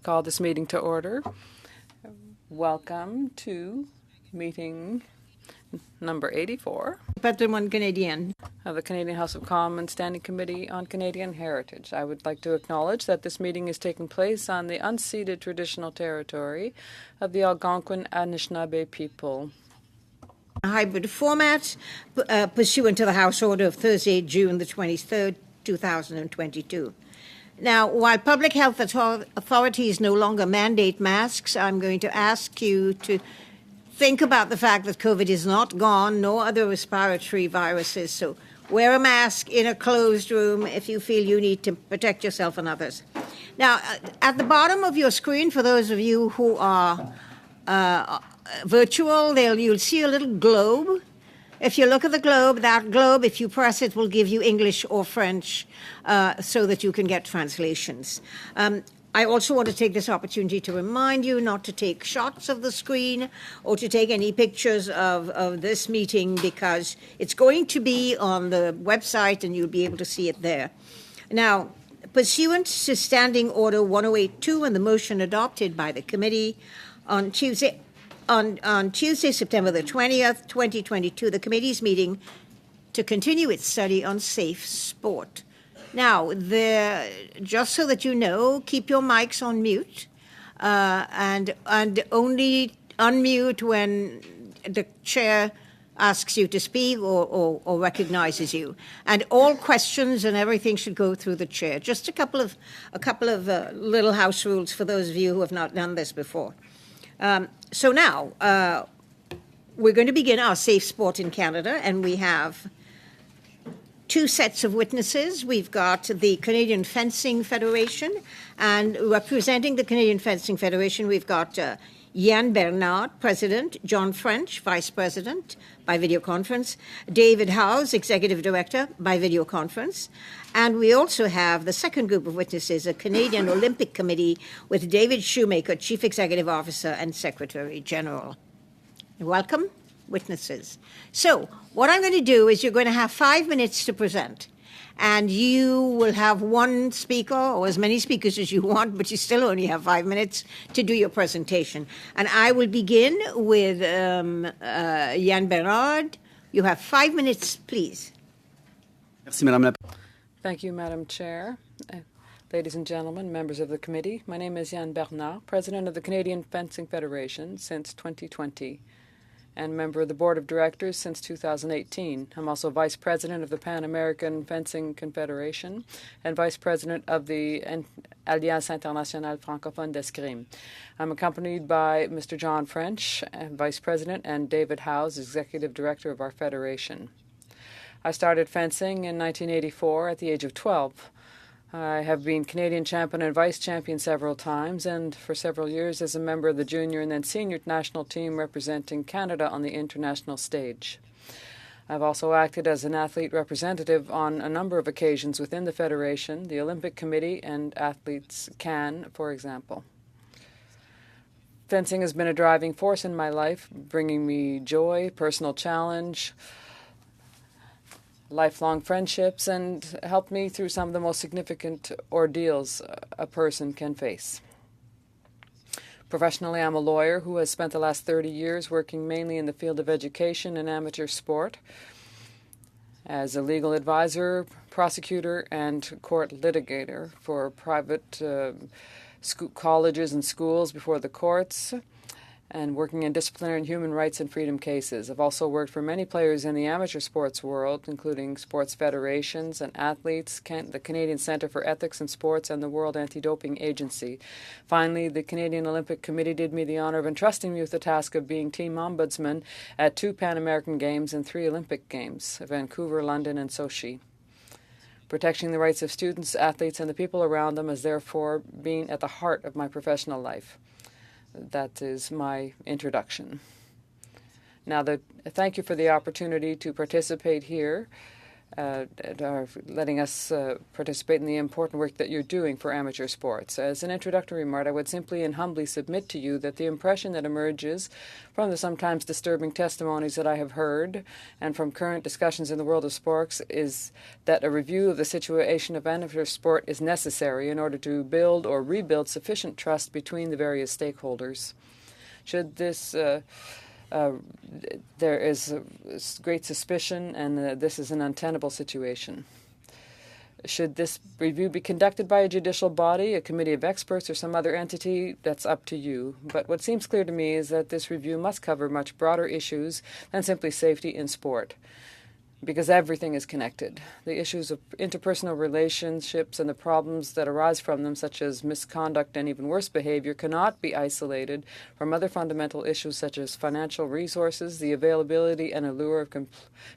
call this meeting to order. Welcome to meeting number 84 Patrimoine Canadien of the Canadian House of Commons Standing Committee on Canadian Heritage. I would like to acknowledge that this meeting is taking place on the unceded traditional territory of the Algonquin Anishinaabe people. a hybrid format pursuant to the House Order of Thursday, June the 23rd, 2022. Now, while public health authorities no longer mandate masks, I'm going to ask you to think about the fact that COVID is not gone, no other respiratory viruses. So wear a mask in a closed room if you feel you need to protect yourself and others. Now, at the bottom of your screen, for those of you who are virtual, you'll see a little globe. If you look at the globe, that globe, if you press it, will give you English or French so that you can get translations. I also want to take this opportunity to remind you not to take shots of the screen or to take any pictures of this meeting because it's going to be on the website and you'll be able to see it there. Now, pursuant to Standing Order 1082 and the motion adopted by the committee on Tuesday, September the 20th, 2022, the committee's meeting to continue its study on safe sport. Now, just so that you know, keep your mics on mute and only unmute when the chair asks you to speak or recognizes you. And all questions and everything should go through the chair. Just a couple of little house rules for those of you who have not done this before. So now, we're going to begin our Safe Sport in Canada, and we have two sets of witnesses. We've got the Canadian Fencing Federation, and representing the Canadian Fencing Federation, we've got Yann Bernard, President, John French, Vice President, by video conference, David Howes, Executive Director, by video conference, and we also have the second group of witnesses, a Canadian Olympic Committee with David Shoemaker, Chief Executive Officer and Secretary General. Welcome, witnesses. So what I'm going to do is you're going to have 5 minutes to present. And you will have one speaker or as many speakers as you want, but you still only have 5 minutes to do your presentation. And I will begin with Yann Bernard. You have 5 minutes, please. Merci, Madame la Thank you, Madam Chair. Ladies and gentlemen, members of the committee, my name is Yann Bernard, President of the Canadian Fencing Federation since 2020. And member of the Board of Directors since 2018. I'm also Vice President of the Pan American Fencing Confederation and Vice President of the Alliance Internationale Francophone d'Escrime. I'm accompanied by Mr. John French, Vice President, and David Howes, Executive Director of our federation. I started fencing in 1984 at the age of 12. I have been Canadian champion and vice champion several times, and for several years as a member of the junior and then senior national team representing Canada on the international stage. I've also acted as an athlete representative on a number of occasions within the Federation, the Olympic Committee, and Athletes Can, for example. Fencing has been a driving force in my life, bringing me joy, personal challenge, lifelong friendships, and helped me through some of the most significant ordeals a person can face. Professionally, I'm a lawyer who has spent the last 30 years working mainly in the field of education and amateur sport as a legal advisor, prosecutor, and court litigator for private colleges and schools before the courts, and working in disciplinary and human rights and freedom cases. I've also worked for many players in the amateur sports world, including sports federations and athletes, the Canadian Centre for Ethics in Sports, and the World Anti-Doping Agency. Finally, the Canadian Olympic Committee did me the honour of entrusting me with the task of being team ombudsman at 2 Pan American Games and 3 Olympic Games, Vancouver, London, and Sochi. Protecting the rights of students, athletes, and the people around them has therefore been at the heart of my professional life. That is my introduction. Now, thank you for the opportunity to participate here are letting us participate in the important work that you're doing for amateur sports. As an introductory remark, I would simply and humbly submit to you that the impression that emerges from the sometimes disturbing testimonies that I have heard and from current discussions in the world of sports is that a review of the situation of amateur sport is necessary in order to build or rebuild sufficient trust between the various stakeholders. Should this there is great suspicion, and this is an untenable situation. Should this review be conducted by a judicial body, a committee of experts, or some other entity, that's up to you. But what seems clear to me is that this review must cover much broader issues than simply safety in sport, because everything is connected. The issues of interpersonal relationships and the problems that arise from them, such as misconduct and even worse behavior, cannot be isolated from other fundamental issues such as financial resources, the availability and allure of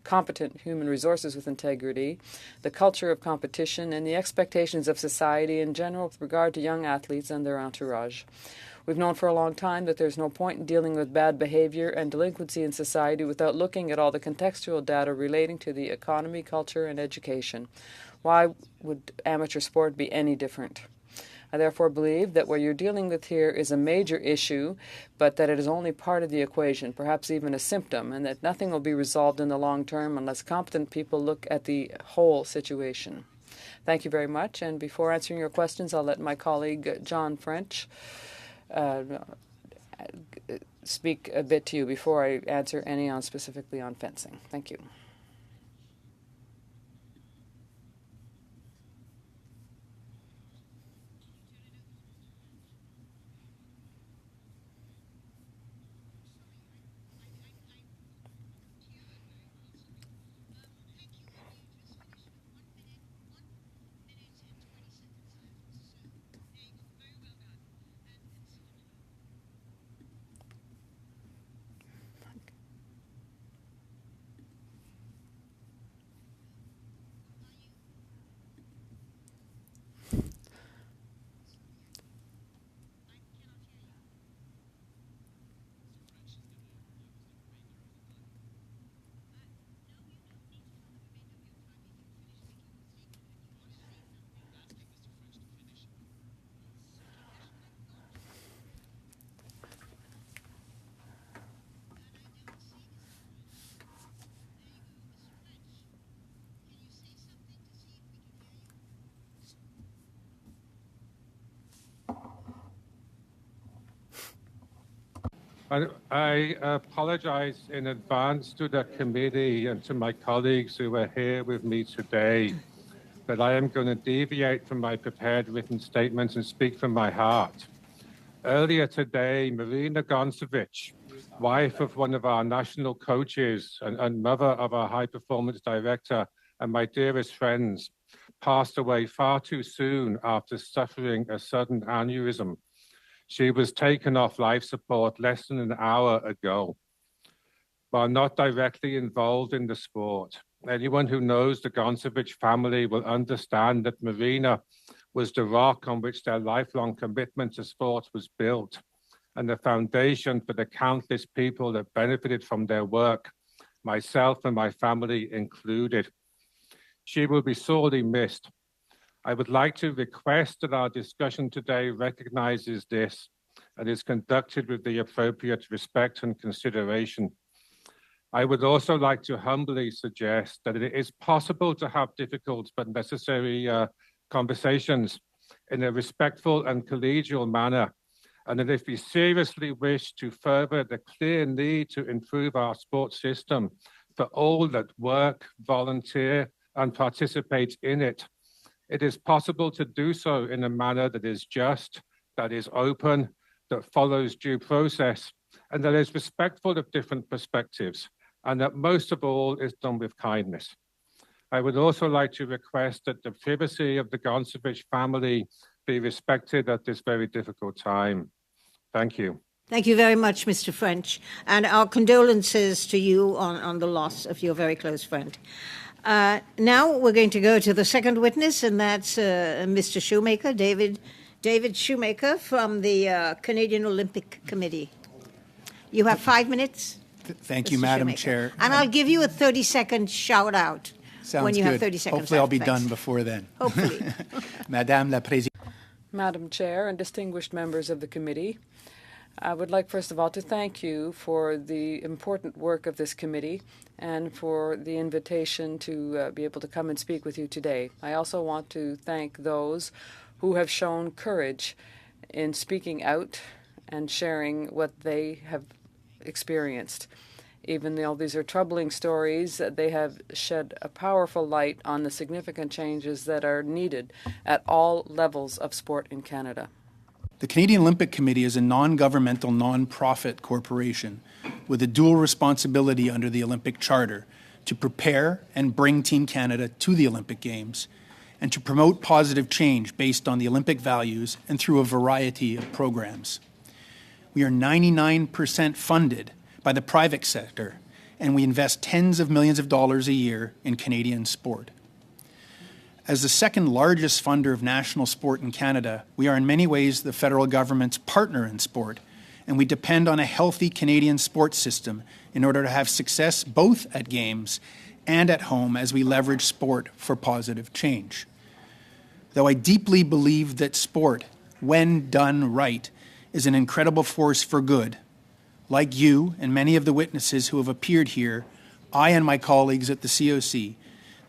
competent human resources with integrity, the culture of competition, and the expectations of society in general with regard to young athletes and their entourage. We've known for a long time that there's no point in dealing with bad behavior and delinquency in society without looking at all the contextual data relating to the economy, culture, and education. Why would amateur sport be any different? I therefore believe that what you're dealing with here is a major issue, but that it is only part of the equation, perhaps even a symptom, and that nothing will be resolved in the long term unless competent people look at the whole situation. Thank you very much, and before answering your questions, I'll let my colleague John French speak a bit to you before I answer any specifically on fencing. Thank you. I apologize in advance to the committee and to my colleagues who are here with me today, but I am going to deviate from my prepared written statements and speak from my heart. Earlier today, Marina Goncevic, wife of one of our national coaches and mother of our high performance director and my dearest friends, passed away far too soon after suffering a sudden aneurysm. She was taken off life support less than an hour ago. While not directly involved in the sport, anyone who knows the Goncevic family will understand that Marina was the rock on which their lifelong commitment to sport was built, and the foundation for the countless people that benefited from their work, myself and my family included. She will be sorely missed. I would like to request that our discussion today recognizes this and is conducted with the appropriate respect and consideration. I would also like to humbly suggest that it is possible to have difficult but necessary conversations in a respectful and collegial manner, and that if we seriously wish to further the clear need to improve our sports system for all that work, volunteer, and participate in it, it is possible to do so in a manner that is just, that is open, that follows due process, and that is respectful of different perspectives, and that most of all is done with kindness. I would also like to request that the privacy of the Goncevic family be respected at this very difficult time. Thank you. Thank you very much, Mr. French, and our condolences to you on the loss of your very close friend. Now we're going to go to the second witness, and that's Mr. Shoemaker, David Shoemaker from the Canadian Olympic Committee. You have 5 minutes. Thank you, Madam Chair. And I'll give you a 30-second shout out Sounds when you good. have 30 seconds Hopefully I'll left. be Thanks. done before then. Hopefully. Madame la Présidente. Madam Chair and distinguished members of the committee, I would like first of all to thank you for the important work of this committee and for the invitation to be able to come and speak with you today. I also want to thank those who have shown courage in speaking out and sharing what they have experienced. Even though these are troubling stories, they have shed a powerful light on the significant changes that are needed at all levels of sport in Canada. The Canadian Olympic Committee is a non-governmental, non-profit corporation with a dual responsibility under the Olympic Charter to prepare and bring Team Canada to the Olympic Games and to promote positive change based on the Olympic values and through a variety of programs. We are 99% funded by the private sector, and we invest tens of millions of dollars a year in Canadian sport. As the second largest funder of national sport in Canada, we are in many ways the federal government's partner in sport, and we depend on a healthy Canadian sports system in order to have success both at games and at home as we leverage sport for positive change. Though I deeply believe that sport, when done right, is an incredible force for good, like you and many of the witnesses who have appeared here, I and my colleagues at the COC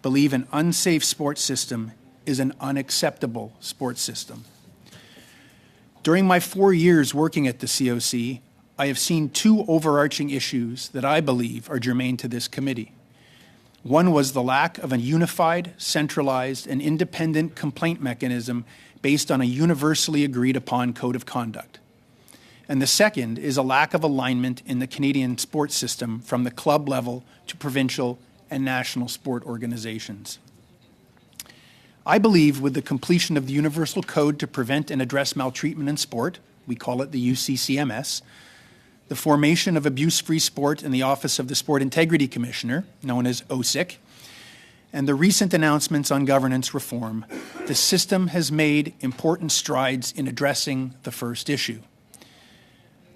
believe an unsafe sports system is an unacceptable sports system. During my 4 years working at the COC, I have seen two overarching issues that I believe are germane to this committee. One was the lack of a unified, centralized, and independent complaint mechanism based on a universally agreed upon code of conduct. And the second is a lack of alignment in the Canadian sports system from the club level to provincial and national sport organizations. I believe with the completion of the Universal Code to Prevent and Address Maltreatment in Sport, we call it the UCCMS, the formation of abuse-free sport in the Office of the Sport Integrity Commissioner, known as OSIC, and the recent announcements on governance reform, the system has made important strides in addressing the first issue.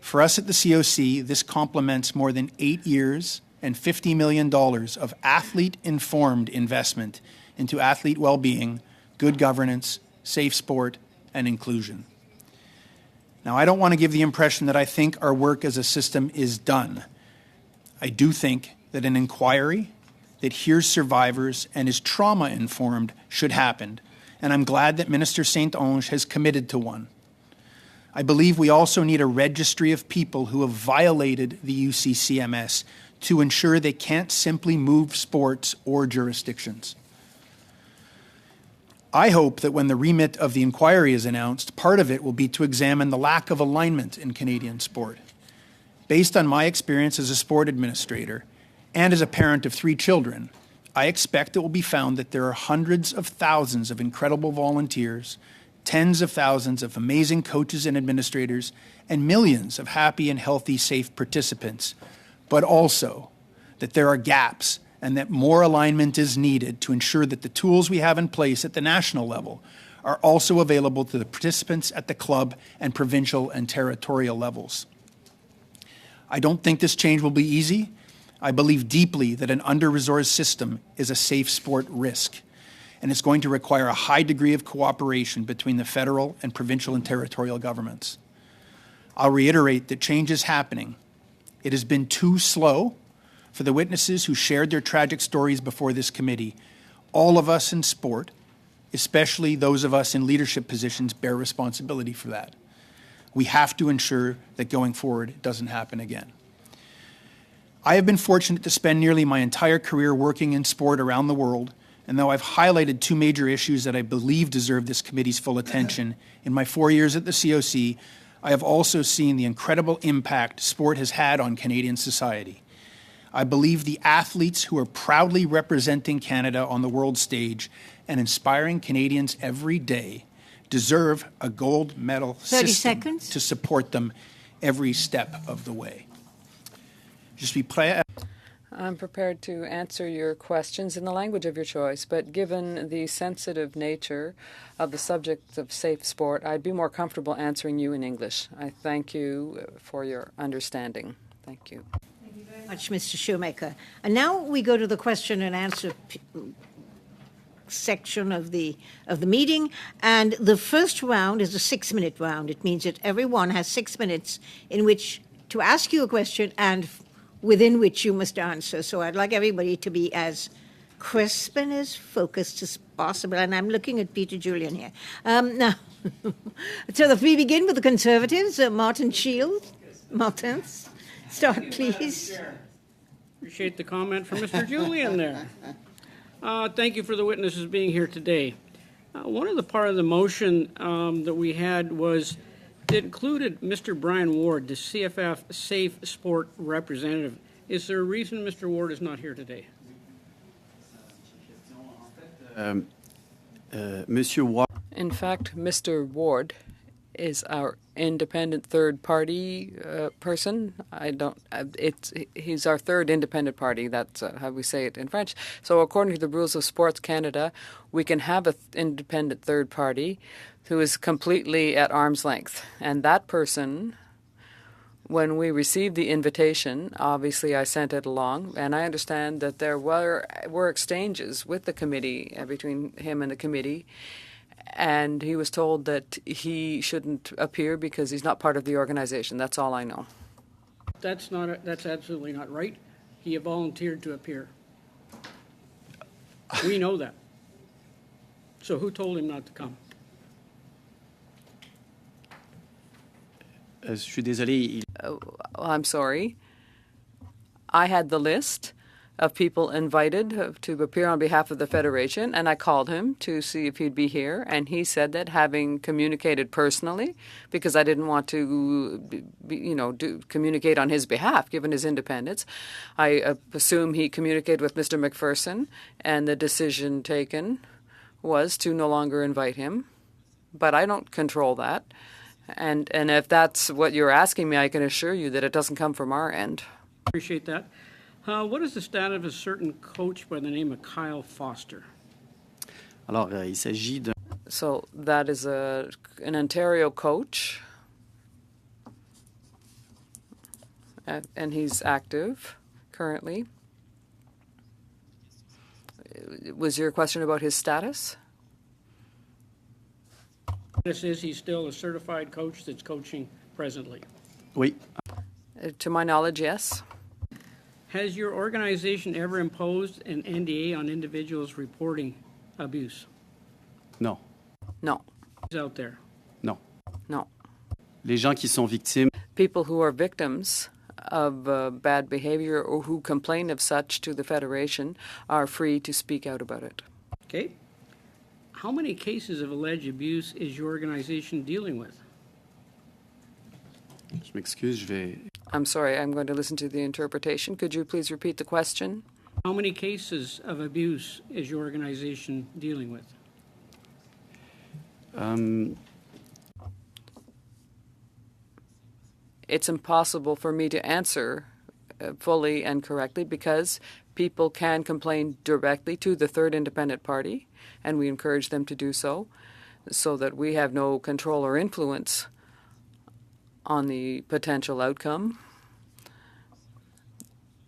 For us at the COC, this complements more than 8 years and $50 million of athlete-informed investment into athlete well-being, good governance, safe sport, and inclusion. Now, I don't want to give the impression that I think our work as a system is done. I do think that an inquiry that hears survivors and is trauma-informed should happen, and I'm glad that Minister Saint-Onge has committed to one. I believe we also need a registry of people who have violated the UCCMS to ensure they can't simply move sports or jurisdictions. I hope that when the remit of the inquiry is announced, part of it will be to examine the lack of alignment in Canadian sport. Based on my experience as a sport administrator and as a parent of 3 children, I expect it will be found that there are hundreds of thousands of incredible volunteers, tens of thousands of amazing coaches and administrators, and millions of happy and healthy, safe participants, but also that there are gaps and that more alignment is needed to ensure that the tools we have in place at the national level are also available to the participants at the club and provincial and territorial levels. I don't think this change will be easy. I believe deeply that an under-resourced system is a safe sport risk, and it's going to require a high degree of cooperation between the federal and provincial and territorial governments. I'll reiterate that change is happening. It has been too slow for the witnesses who shared their tragic stories before this committee. All of us in sport, especially those of us in leadership positions, bear responsibility for that. We have to ensure that going forward it doesn't happen again. I have been fortunate to spend nearly my entire career working in sport around the world, and though I've highlighted 2 major issues that I believe deserve this committee's full attention, in my 4 years at the COC, I have also seen the incredible impact sport has had on Canadian society. I believe the athletes who are proudly representing Canada on the world stage and inspiring Canadians every day deserve a gold medal 30 system seconds. to support them every step of the way. Je suis prêt à... I'm prepared to answer your questions in the language of your choice, but given the sensitive nature of the subject of safe sport, I'd be more comfortable answering you in English. I thank you for your understanding. Thank you. Much, Mr. Shoemaker. And now we go to the question and answer section of the meeting, and the first round is a 6-minute round. It means that everyone has 6 minutes in which to ask you a question and within which you must answer. So I'd like everybody to be as crisp and as focused as possible. And I'm looking at Peter Julian here. Now, so if we begin with the Conservatives, Martin Shields. Martin, start, please. Appreciate the comment from Mr. Julian there. Thank you for the witnesses being here today. One of the part of the motion that we had was it included Mr. Brian Ward, the CFF Safe Sport representative. Is there a reason Mr. Ward is not here today? Monsieur Ward, In fact, Mr. Ward is our independent third party person. He's our third independent party. That's how we say it in French. So according to the rules of Sports Canada, we can have an independent third party who is completely at arm's length. And that person, when we received the invitation, obviously I sent it along, and I understand that there were exchanges with the committee, between him and the committee, and he was told that he shouldn't appear because he's not part of the organization. That's all I know. That's absolutely not right. He volunteered to appear. We know that. So who told him not to come? je suis désolé. I'm sorry. I had the list of people invited to appear on behalf of the Federation, and I called him to see if he'd be here, and he said that having communicated personally, because I didn't want to, communicate on his behalf, given his independence, I assume he communicated with Mr. McPherson, and the decision taken was to no longer invite him. But I don't control that. And if that's what you're asking me, I can assure you that it doesn't come from our end. Appreciate that. What is the status of a certain coach by the name of Kyle Foster? Alors, il s'agit d'un So that is an Ontario coach, and he's active currently. Was your question about his status? This is he's still a certified coach that's coaching presently. Oui. To my knowledge, yes. Has your organization ever imposed an NDA on individuals reporting abuse? Non. No. Who's out there? Non. No. Les gens qui sont victimes, People who are victims of bad behavior or who complain of such to the Federation are free to speak out about it. Okay. How many cases of alleged abuse is your organization dealing with? je m'excuse, je vais. I'm sorry, I'm going to listen to the interpretation. Could you please repeat the question? How many cases of abuse is your organization dealing with? It's impossible for me to answer fully and correctly because people can complain directly to the third independent party, and we encourage them to do so that we have no control or influence on the potential outcome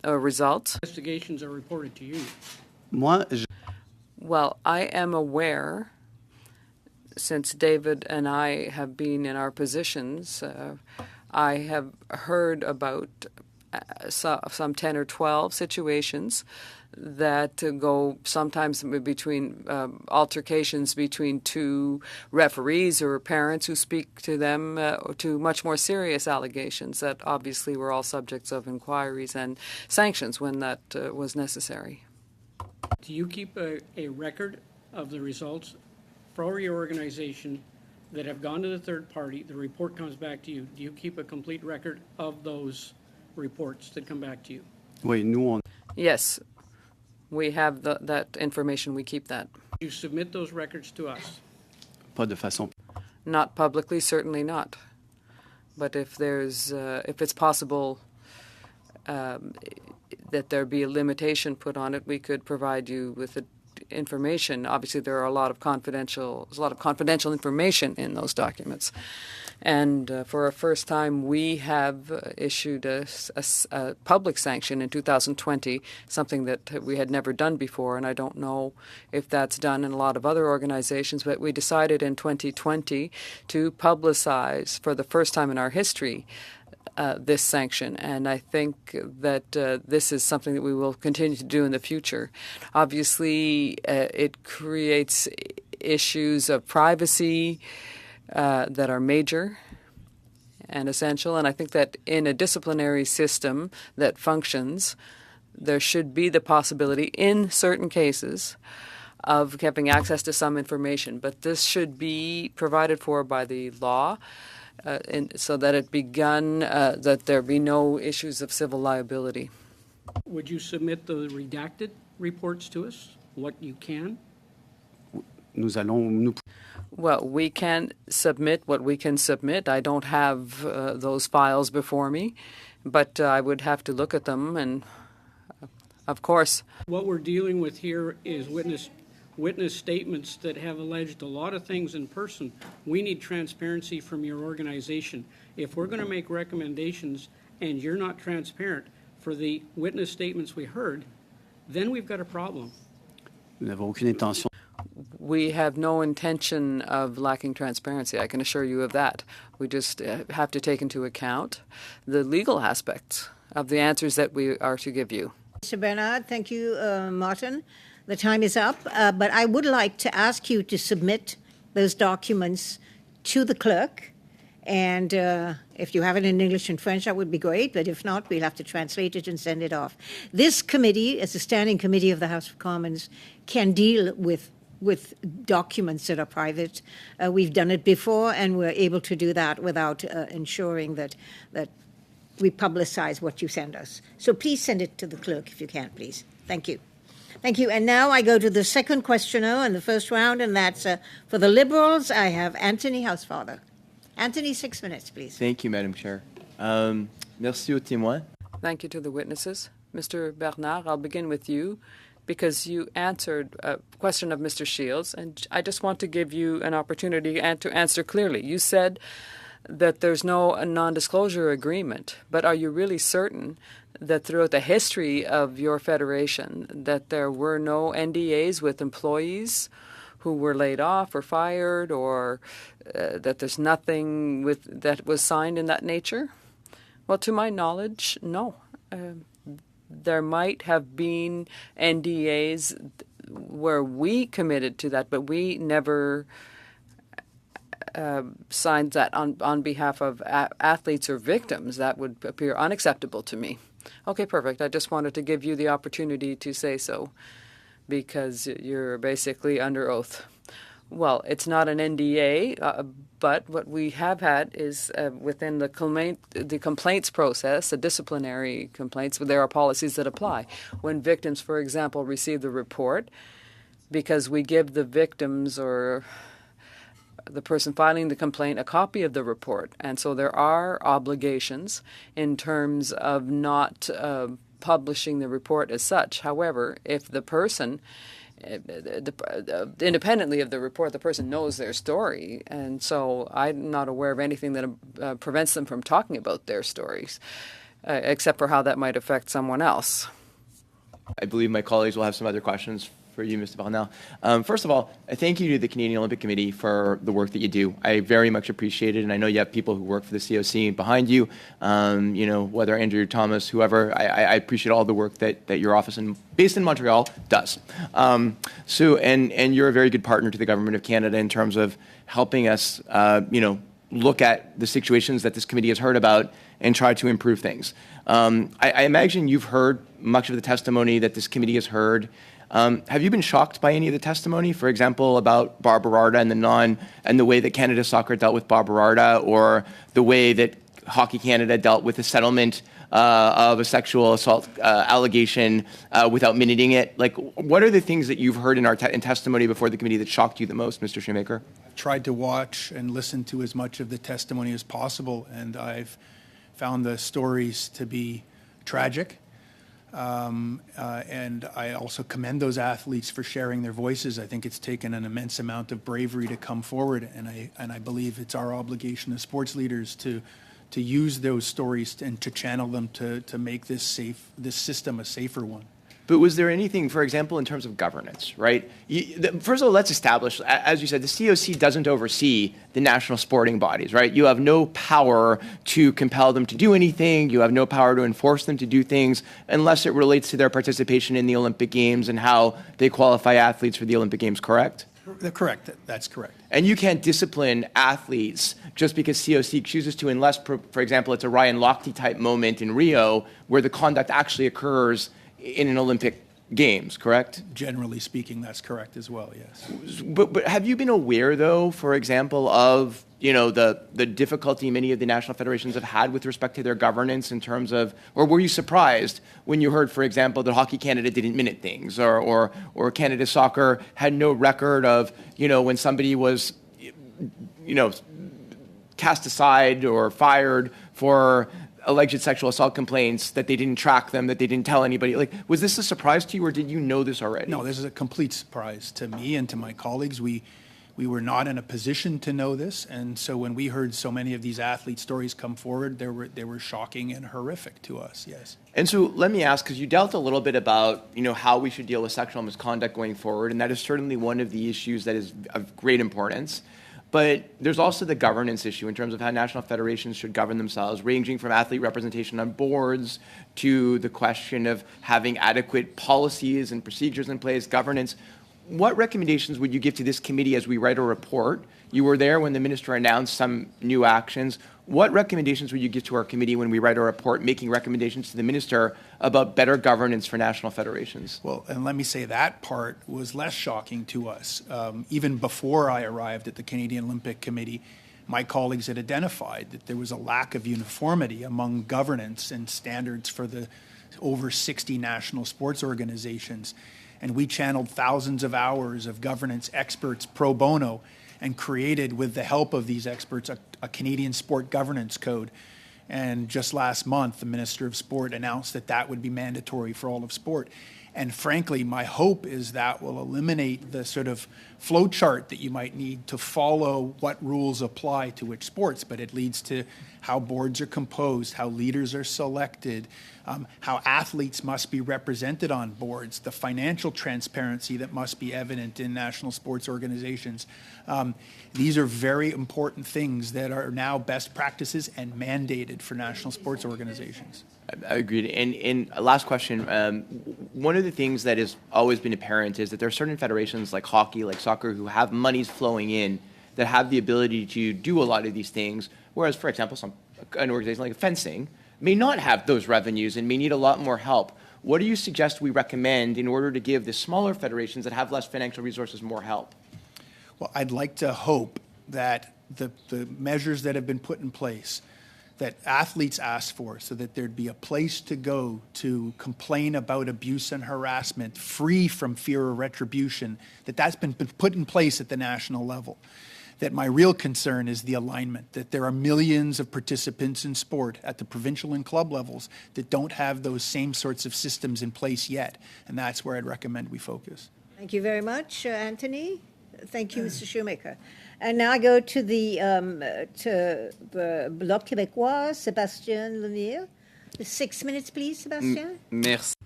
or results. Investigations are reported to you. Moi, je, Well, I am aware, since David and I have been in our positions, I have heard about some 10 or 12 situations that go sometimes between altercations between two referees or parents who speak to them to much more serious allegations that obviously were all subjects of inquiries and sanctions when that was necessary. Do you keep a record of the results for your organization that have gone to the third party? The report comes back to you. Do you keep a complete record of those reports that come back to you? oui, nous, on, Yes, we have that information. We keep that. You submit those records to us. pas de façon. Not publicly, certainly not. But if it's possible that there be a limitation put on it, we could provide you with it information. Obviously, there's a lot of confidential information in those documents. And for a first time, we have issued a public sanction in 2020, something that we had never done before. And I don't know if that's done in a lot of other organizations, but we decided in 2020 to publicize for the first time in our history this sanction, and I think that this is something that we will continue to do in the future. Obviously, it creates issues of privacy that are major and essential, and I think that in a disciplinary system that functions, there should be the possibility in certain cases of having access to some information, but this should be provided for by the law. So that that there be no issues of civil liability. Would you submit the redacted reports to us, what you can? Well, we can submit what we can submit. I don't have those files before me, but I would have to look at them, and of course. What we're dealing with here is witness statements that have alleged a lot of things in person. We need transparency from your organization. If we're going to make recommendations and you're not transparent for the witness statements we heard, then we've got a problem. We have no intention of lacking transparency. I can assure you of that. We just have to take into account the legal aspects of the answers that we are to give you. Mr. Bernard, thank you, Martin. The time is up, but I would like to ask you to submit those documents to the clerk. And if you have it in English and French, that would be great. But if not, we'll have to translate it and send it off. This committee, as a standing committee of the House of Commons, can deal with documents that are private. We've done it before, and we're able to do that without ensuring that we publicize what you send us. So please send it to the clerk if you can, please. Thank you. Thank you. And now I go to the second questioner in the first round, and that's for the Liberals. I have Anthony Housefather. Anthony, 6 minutes, please. Thank you, Madam Chair. Merci aux témoins. Thank you to the witnesses. Mr. Bernard, I'll begin with you because you answered a question of Mr. Shields, and I just want to give you an opportunity to answer clearly. You said that there's no non-disclosure agreement, but are you really certain that throughout the history of your federation that there were no NDAs with employees who were laid off or fired, or that there's nothing that was signed in that nature? Well, to my knowledge, no. There might have been NDAs where we committed to that, but we never signed that on behalf of athletes or victims. That would appear unacceptable to me. Okay, perfect. I just wanted to give you the opportunity to say so because you're basically under oath. Well, it's not an NDA, but what we have had is within the complaints process, the disciplinary complaints, there are policies that apply. When victims, for example, receive the report, because we give the victims or the person filing the complaint a copy of the report. And so there are obligations in terms of not publishing the report as such. However, if the person, independently of the report, the person knows their story. And so I'm not aware of anything that prevents them from talking about their stories, except for how that might affect someone else. I believe my colleagues will have some other questions for you, Mr. Bernard. First of all, thank you to the Canadian Olympic Committee for the work that you do. I very much appreciate it, and I know you have people who work for the COC behind you, whether Andrew Thomas, whoever. I appreciate all the work that your office based in Montreal does. And you're a very good partner to the Government of Canada in terms of helping us, look at the situations that this committee has heard about and try to improve things. I imagine you've heard much of the testimony that this committee has heard. Have you been shocked by any of the testimony, for example, about Bob Berarda and the way that Canada Soccer dealt with Bob Berarda, or the way that Hockey Canada dealt with the settlement of a sexual assault allegation without minuting it? Like, what are the things that you've heard in testimony before the committee that shocked you the most, Mr. Shoemaker? I've tried to watch and listen to as much of the testimony as possible, and I've found the stories to be tragic. And I also commend those athletes for sharing their voices. I think it's taken an immense amount of bravery to come forward, and I believe it's our obligation as sports leaders to use those stories and to channel them to make this system a safer one. But was there anything, for example, in terms of governance, right? First of all, let's establish, as you said, the COC doesn't oversee the national sporting bodies, right? You have no power to compel them to do anything. You have no power to enforce them to do things unless it relates to their participation in the Olympic Games and how they qualify athletes for the Olympic Games, correct? Correct. That's correct. And you can't discipline athletes just because COC chooses to, unless, for example, it's a Ryan Lochte type moment in Rio where the conduct actually occurs in an Olympic Games, correct? Generally speaking, that's correct as well, yes. But have you been aware, though, for example, of the difficulty many of the national federations have had with respect to their governance in terms of, or were you surprised when you heard, for example, that Hockey Canada didn't minute things, or Canada Soccer had no record of, when somebody was, cast aside or fired for alleged sexual assault complaints, that they didn't track them, that they didn't tell anybody? Like, was this a surprise to you, or did you know this already? No, this is a complete surprise to me and to my colleagues. We were not in a position to know this, and so when we heard so many of these athlete stories come forward, they were shocking and horrific to us, yes. And so let me ask, because you dealt a little bit about, how we should deal with sexual misconduct going forward, and that is certainly one of the issues that is of great importance. But there's also the governance issue in terms of how national federations should govern themselves, ranging from athlete representation on boards to the question of having adequate policies and procedures in place, governance. What recommendations would you give to this committee as we write a report? You were there when the minister announced some new actions. What recommendations would you give to our committee when we write a report making recommendations to the minister about better governance for national federations? Well, and let me say that part was less shocking to us. Even before I arrived at the Canadian Olympic Committee, my colleagues had identified that there was a lack of uniformity among governance and standards for the over 60 national sports organizations. And we channeled thousands of hours of governance experts pro bono and created, with the help of these experts, a Canadian Sport Governance Code. And just last month, the Minister of Sport announced that would be mandatory for all of sport. And frankly, my hope is that will eliminate the sort of flow chart that you might need to follow what rules apply to which sports, but it leads to how boards are composed, how leaders are selected, how athletes must be represented on boards, the financial transparency that must be evident in national sports organizations. These are very important things that are now best practices and mandated for national sports organizations. I agreed. And last question, one of the things that has always been apparent is that there are certain federations like hockey, like soccer, who have monies flowing in that have the ability to do a lot of these things, whereas, for example, an organization like fencing may not have those revenues and may need a lot more help. What do you suggest we recommend in order to give the smaller federations that have less financial resources more help? Well, I'd like to hope that the measures that have been put in place that athletes ask for, so that there'd be a place to go to complain about abuse and harassment free from fear of retribution, that's been put in place at the national level. That my real concern is the alignment, that there are millions of participants in sport at the provincial and club levels that don't have those same sorts of systems in place yet, and that's where I'd recommend we focus. Thank you very much, Anthony. Thank you, Mr. Shoemaker. And now I go to the Bloc Québécois, Sébastien Lemire. 6 minutes, please, Sébastien. Merci.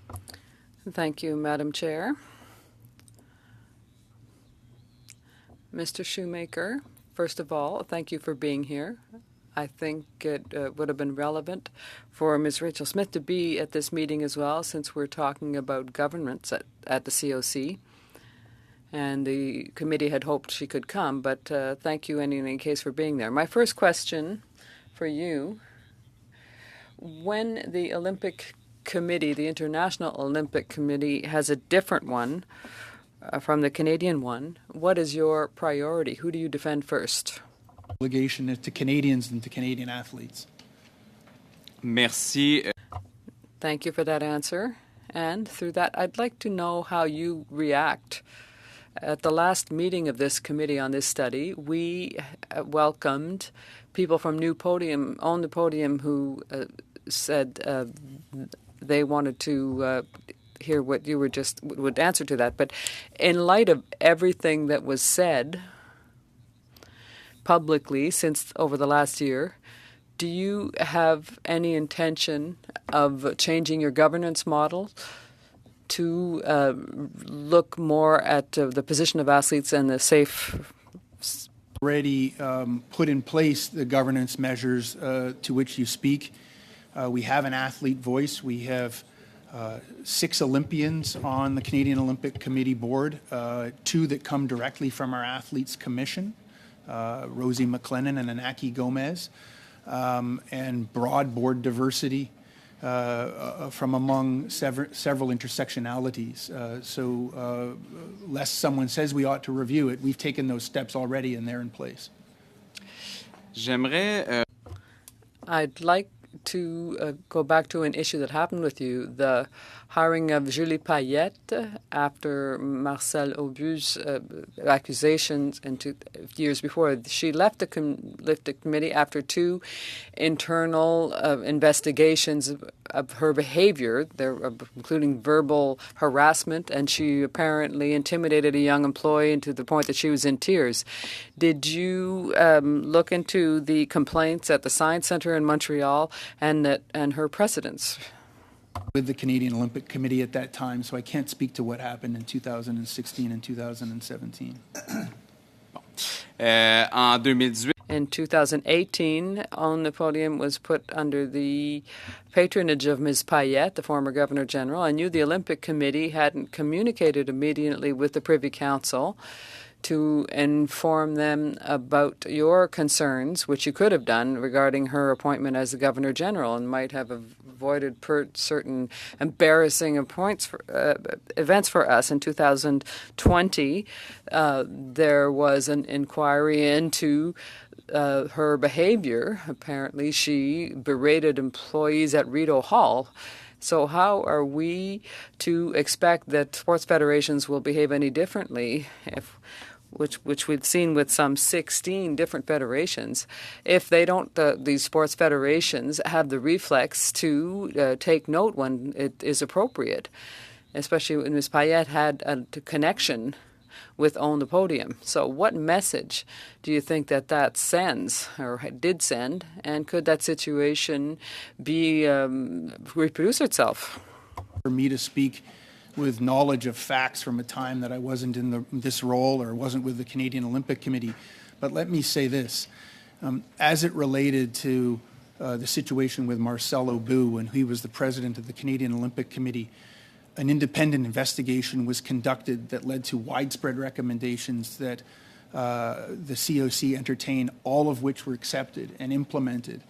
Thank you, Madam Chair. Mr. Shoemaker, first of all, thank you for being here. I think it would have been relevant for Ms. Rachel Smith to be at this meeting as well, since we're talking about governance at the COC. And the committee had hoped she could come, but thank you in any case for being there. My first question for you, when the Olympic Committee, the International Olympic Committee, has a different one from the Canadian one, what is your priority? Who do you defend first? Obligation to Canadians and to Canadian athletes. Merci. Thank you for that answer. And through that, I'd like to know how you react. At the last meeting of this committee on this study, we welcomed people from On the Podium who said they wanted to hear what you would answer to that. But in light of everything that was said publicly since over the last year, do you have any intention of changing your governance model to look more at the position of athletes and the safe? Already put in place the governance measures to which you speak. We have an athlete voice. We have 6 Olympians on the Canadian Olympic Committee board, 2 that come directly from our Athletes Commission, Rosie McLennan and Anaki Gomez, and broad board diversity from among several intersectionalities. So lest someone says we ought to review it, we've taken those steps already and they're in place. I'd like to go back to an issue that happened with you, the hiring of Julie Payette after Marcel Aubu's accusations years before. She left the committee after 2 internal investigations of her behavior, including verbal harassment, and she apparently intimidated a young employee to the point that she was in tears. Did you look into the complaints at the Science Centre in Montreal and her precedents? With the Canadian Olympic Committee at that time, so I can't speak to what happened in 2016 and 2017. In 2018, On the Podium was put under the patronage of Ms. Payette, the former Governor General. I knew the Olympic Committee hadn't communicated immediately with the Privy Council to inform them about your concerns, which you could have done regarding her appointment as the Governor General, and might have avoided certain embarrassing events for us. In 2020, there was an inquiry into her behavior. Apparently, she berated employees at Rideau Hall. So how are we to expect that sports federations will behave any differently, which we've seen with some 16 different federations, if they don't, these sports federations have the reflex to take note when it is appropriate, especially when Ms. Payette had a connection with On the Podium. So what message do you think that sends or did send, and could that situation reproduce itself? For me to speak with knowledge of facts from a time that I wasn't in this role or wasn't with the Canadian Olympic Committee, but let me say this. As it related to the situation with Marcel Aubu when he was the president of the Canadian Olympic Committee, an independent investigation was conducted that led to widespread recommendations that the COC entertain, all of which were accepted and implemented,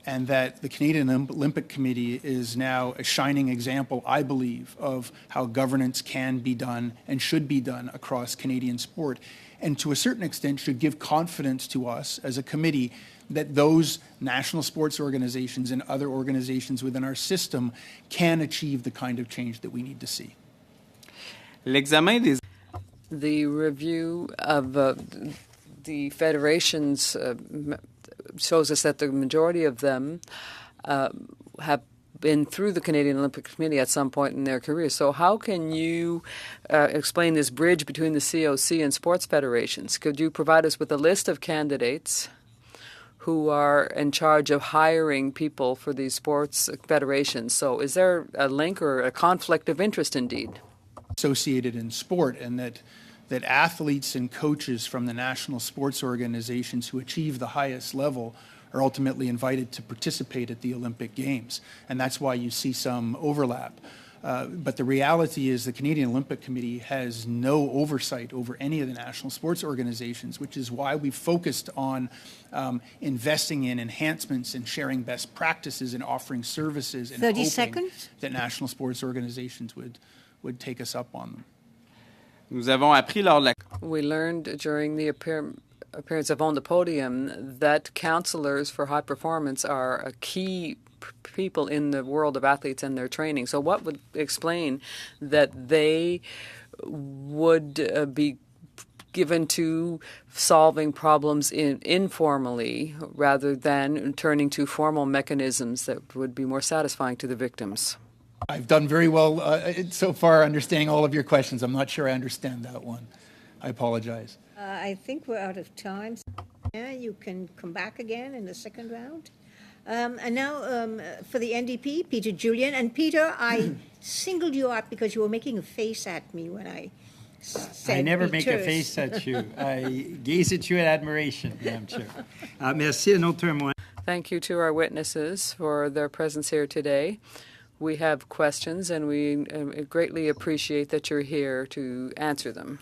and that the Canadian Olympic Committee is now a shining example, I believe, of how governance can be done and should be done across Canadian sport, and to a certain extent should give confidence to us as a committee that those national sports organizations and other organizations within our system can achieve the kind of change that we need to see. The review of the federations shows us that the majority of them have been through the Canadian Olympic Committee at some point in their career. So how can you explain this bridge between the COC and sports federations? Could you provide us with a list of candidates who are in charge of hiring people for these sports federations? So is there a link or a conflict of interest indeed? Associated in sport, and that athletes and coaches from the national sports organizations who achieve the highest level are ultimately invited to participate at the Olympic Games. And that's why you see some overlap. But the reality is the Canadian Olympic Committee has no oversight over any of the national sports organizations, which is why we've focused on investing in enhancements and sharing best practices and offering services and 30 hoping seconds. that national sports organizations would take us up on them. We learned during the appearance of On the Podium that counselors for high performance are a key people in the world of athletes and their training. So what would explain that they would be given to solving problems informally rather than turning to formal mechanisms that would be more satisfying to the victims? I've done very well so far understanding all of your questions. I'm not sure I understand that one. I apologize. I think we're out of time. Yeah, you can come back again in the second round. And now for the NDP, Peter Julian. And Peter, I singled you out because you were making a face at me when I said I never make a Peters. face at you. I gaze at you in admiration, Madam Chair. Merci. Un autre témoin. Thank you to our witnesses for their presence here today. We have questions, and we greatly appreciate that you're here to answer them.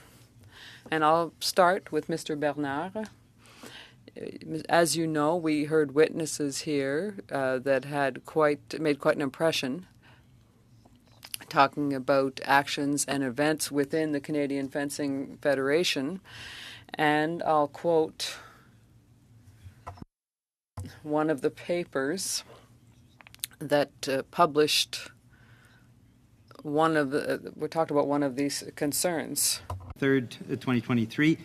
And I'll start with Mr. Bernard. As you know, we heard witnesses here that had made quite an impression, talking about actions and events within the Canadian Fencing Federation. And I'll quote one of the papers that published we talked about one of these concerns. 3rd, 2023.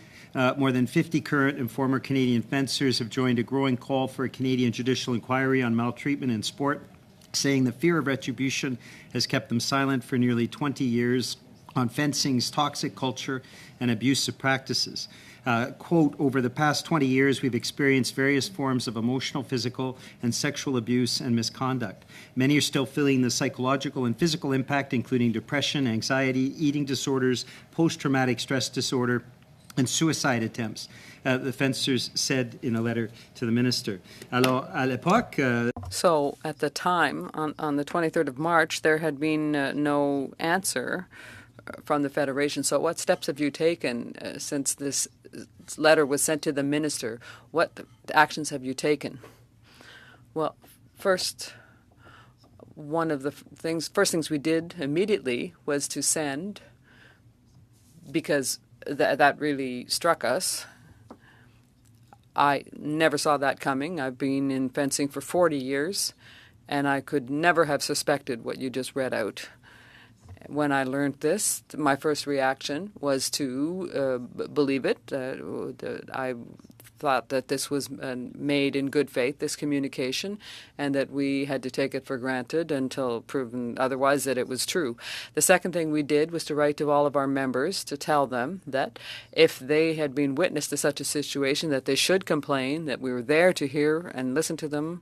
More than 50 current and former Canadian fencers have joined a growing call for a Canadian judicial inquiry on maltreatment in sport, saying the fear of retribution has kept them silent for nearly 20 years on fencing's toxic culture and abusive practices. Quote, over the past 20 years, we've experienced various forms of emotional, physical, and sexual abuse and misconduct. Many are still feeling the psychological and physical impact, including depression, anxiety, eating disorders, post-traumatic stress disorder, and suicide attempts, the fencers said in a letter to the minister. Alors, à l'époque, So at the time, on the 23rd of March, there had been no answer from the Federation. So what steps have you taken since this letter was sent to the minister? What actions have you taken? Well, first things we did immediately was to send, because that really struck us. I never saw that coming. I've been in fencing for 40 years, and I could never have suspected what you just read out. When I learned this, my first reaction was to believe it. I thought that this was made in good faith, this communication, and that we had to take it for granted until proven otherwise that it was true. The second thing we did was to write to all of our members to tell them that if they had been witness to such a situation, that they should complain, that we were there to hear and listen to them,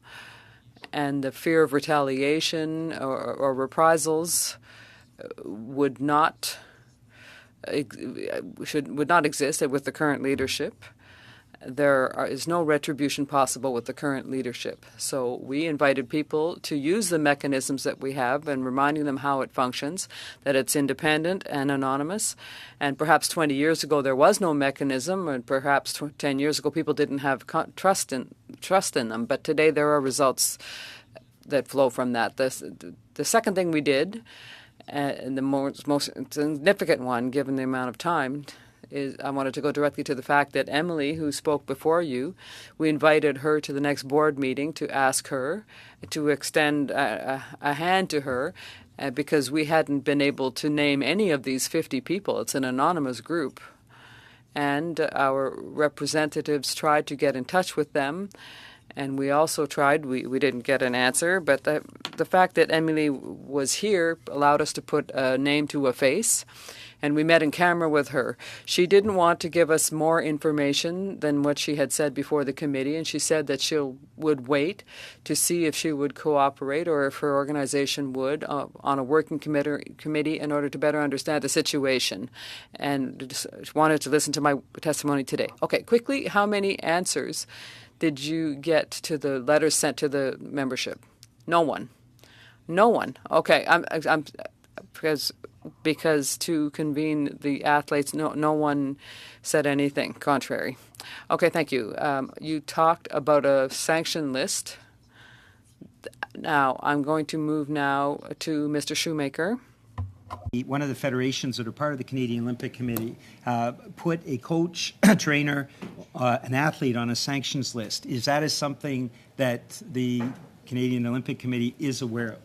and the fear of retaliation or reprisals would not exist with the current leadership. There is no retribution possible with the current leadership. So we invited people to use the mechanisms that we have and reminding them how it functions, that it's independent and anonymous. And perhaps 20 years ago there was no mechanism, and perhaps 10 years ago people didn't have trust in them. But today there are results that flow from that. The second thing we did, and the most significant one, given the amount of time, is I wanted to go directly to the fact that Emily, who spoke before you, we invited her to the next board meeting to ask her to extend a hand to her because we hadn't been able to name any of these 50 people. It's an anonymous group. And our representatives tried to get in touch with them. And we also tried, we didn't get an answer, but the fact that Emily was here allowed us to put a name to a face, and we met in camera with her. She didn't want to give us more information than what she had said before the committee, and she said that she would wait to see if she would cooperate or if her organization would on a working committee in order to better understand the situation, and just wanted to listen to my testimony today. Okay, quickly, how many answers did you get to the letters sent to the membership? No one. No one. Okay. I'm because to convene the athletes, no one said anything contrary. Okay. Thank you. You talked about a sanction list. Now I'm going to move now to Mr. Shoemaker. One of the federations that are part of the Canadian Olympic Committee put a coach, a trainer, an athlete on a sanctions list. Is that something that the Canadian Olympic Committee is aware of?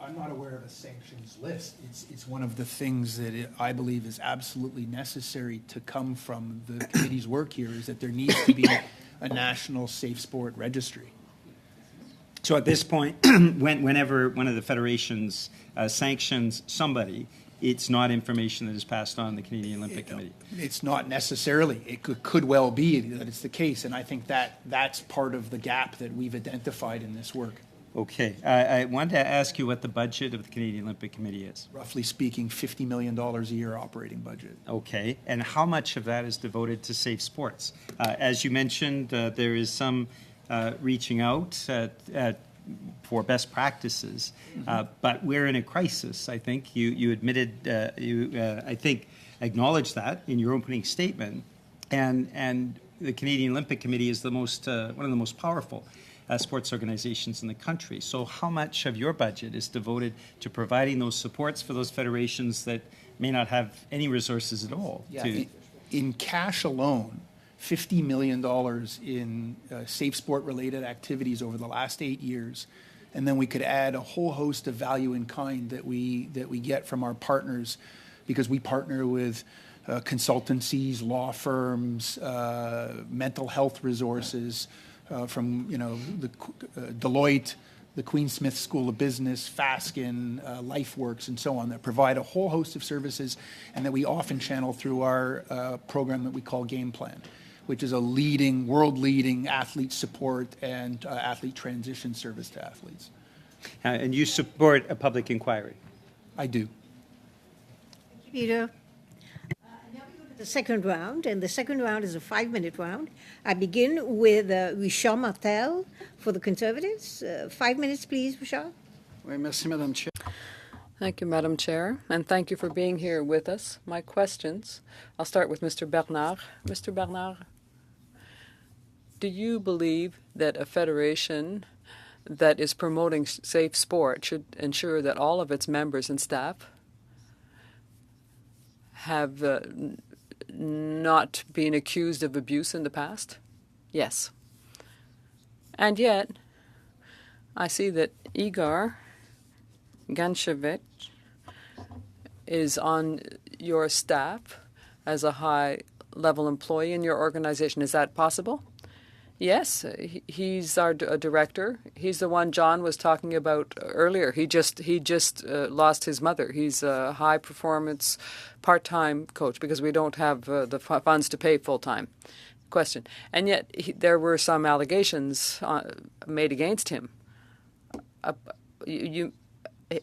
I'm not aware of a sanctions list. It's one of the things that I believe is absolutely necessary to come from the committee's work here, is that there needs to be a national safe sport registry. So at this point, whenever one of the federations sanctions somebody, it's not information that is passed on to the Canadian Olympic Committee. It's not necessarily. It could well be that it's the case, and I think that's part of the gap that we've identified in this work. Okay. I wanted to ask you what the budget of the Canadian Olympic Committee is. Roughly speaking, $50 million a year operating budget. Okay. And how much of that is devoted to safe sports? As you mentioned, there is some reaching out for best practices, but we're in a crisis. I think you admitted, I think, acknowledged that in your opening statement, and the Canadian Olympic Committee is one of the most powerful sports organizations in the country. So, how much of your budget is devoted to providing those supports for those federations that may not have any resources at all? Yeah, in cash alone, $50 million in safe sport-related activities over the last 8 years. And then we could add a whole host of value in kind that we get from our partners, because we partner with consultancies, law firms, mental health resources from the Deloitte, the Queen Smith School of Business, Fasken, LifeWorks, and so on, that provide a whole host of services, and that we often channel through our program that we call Game Plan, which is a world-leading athlete support and athlete transition service to athletes. And you support a public inquiry? I do. Thank you, Peter. Now we go to the second round, and the second round is a 5-minute round. I begin with Richard Martel for the Conservatives. 5 minutes, please, Richard. Oui, merci, Madame Chair. Thank you, Madam Chair, and thank you for being here with us. My questions, I'll start with Mr. Bernard. Mr. Bernard, do you believe that a federation that is promoting safe sport should ensure that all of its members and staff have not been accused of abuse in the past? Yes. And yet, I see that Igor Ganchevich is on your staff as a high-level employee in your organization. Is that possible? Yes, he's our director. He's the one John was talking about earlier. He just lost his mother. He's a high-performance part-time coach because we don't have the funds to pay full-time. Question. And yet there were some allegations made against him.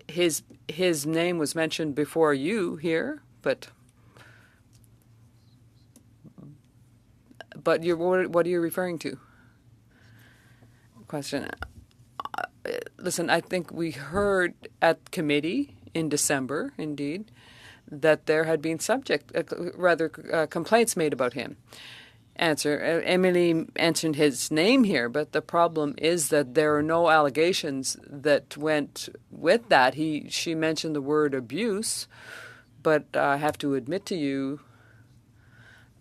His name was mentioned before you here, but what are you referring to? Question. Listen, I think we heard at committee in December, indeed, that there had been complaints made about him. Answer. Emily mentioned his name here, but the problem is that there are no allegations that went with that. She mentioned the word abuse, but I have to admit to you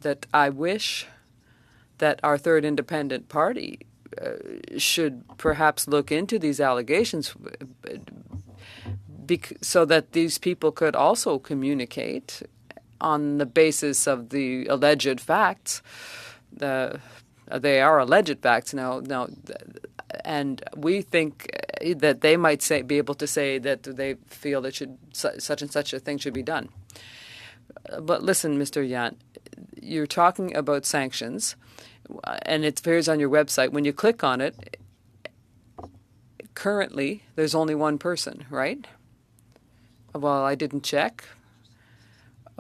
that I wish that our third independent party should perhaps look into these allegations so that these people could also communicate on the basis of the alleged facts. They are alleged facts now, and we think that they might be able to say that they feel that such and such a thing should be done. But listen, Mr. Yan, you're talking about sanctions, and it appears on your website. When you click on it, currently there's only one person, right? Well, I didn't check.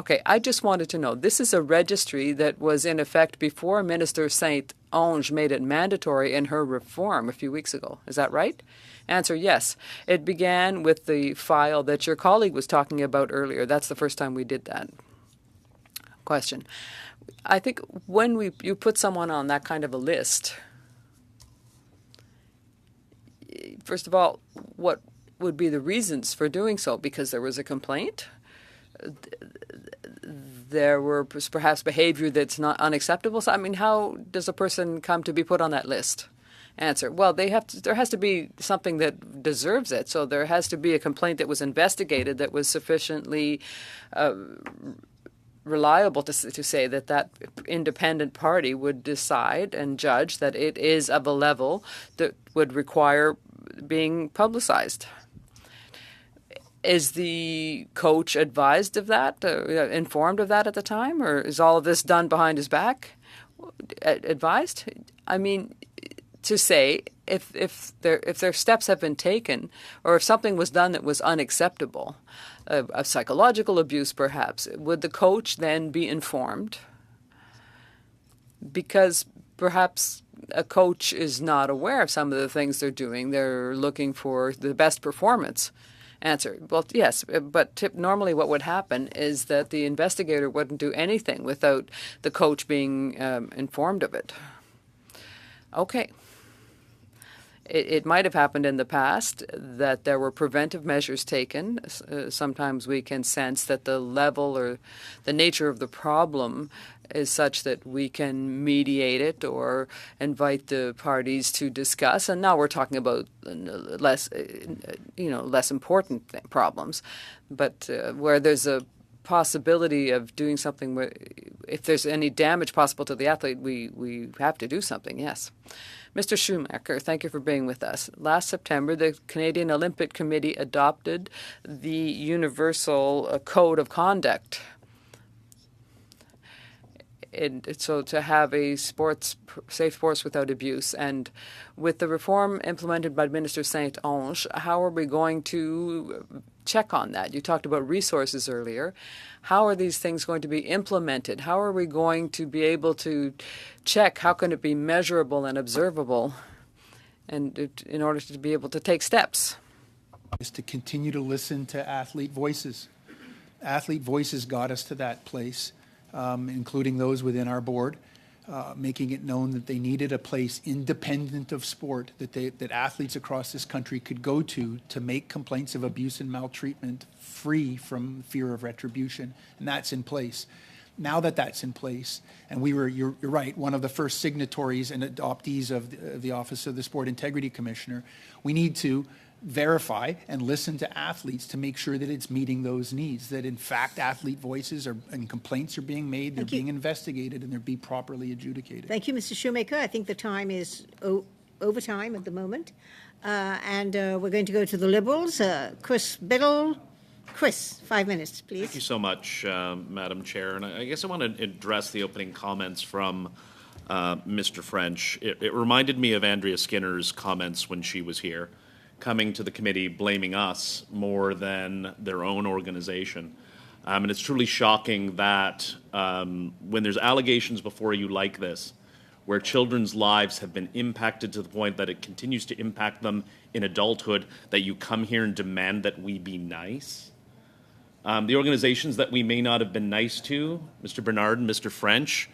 Okay, I just wanted to know. This is a registry that was in effect before Minister Saint-Onge made it mandatory in her reform a few weeks ago. Is that right? Answer, yes. It began with the file that your colleague was talking about earlier. That's the first time we did that. Question. I think when you put someone on that kind of a list, first of all, what would be the reasons for doing so? Because there was a complaint? There were perhaps behavior that's not unacceptable? So, I mean, how does a person come to be put on that list? Answer. Well, there has to be something that deserves it. So there has to be a complaint that was investigated that was sufficiently reliable to say that independent party would decide and judge that it is of a level that would require being publicized. Is the coach advised of that, informed of that at the time, or is all of this done behind his back? Advised? I mean, to say if their steps have been taken, or if something was done that was unacceptable, of psychological abuse perhaps, would the coach then be informed? Because perhaps a coach is not aware of some of the things they're doing. They're looking for the best performance. Answer. Well, yes, but normally what would happen is that the investigator wouldn't do anything without the coach being informed of it. Okay. It might have happened in the past that there were preventive measures taken. Sometimes we can sense that the level or the nature of the problem is such that we can mediate it or invite the parties to discuss. And now we're talking about less important problems, but where there's a possibility of doing something, where, if there's any damage possible to the athlete, we have to do something. Yes. Mr. Schumacher, thank you for being with us. Last September, the Canadian Olympic Committee adopted the Universal Code of Conduct. So to have a safe sports without abuse. And with the reform implemented by Minister Saint-Onge, how are we going to check on that? You talked about resources earlier. How are these things going to be implemented? How are we going to be able to check? How can it be measurable and observable, and in order to be able to take steps? Is to continue to listen to athlete voices. Athlete voices got us to that place. Including those within our board, making it known that they needed a place independent of sport, that athletes across this country could go to make complaints of abuse and maltreatment free from fear of retribution, and that's in place. Now that that's in place, and you're right, one of the first signatories and adoptees of the Office of the Sport Integrity Commissioner, we need to verify and listen to athletes to make sure that it's meeting those needs, that in fact athlete voices and complaints are being made, they're being investigated, and they're being properly adjudicated. Thank you, Mr. Shoemaker. I think the time is overtime at the moment. And we're going to go to the Liberals. Chris Biddle. Chris, 5 minutes, please. Thank you so much, Madam Chair. And I guess I want to address the opening comments from Mr. French. It reminded me of Andrea Skinner's comments when she was here, coming to the committee blaming us more than their own organization. And it's truly shocking that when there's allegations before you like this, where children's lives have been impacted to the point that it continues to impact them in adulthood, that you come here and demand that we be nice. The organizations that we may not have been nice to, Mr. Bernard and Mr. French,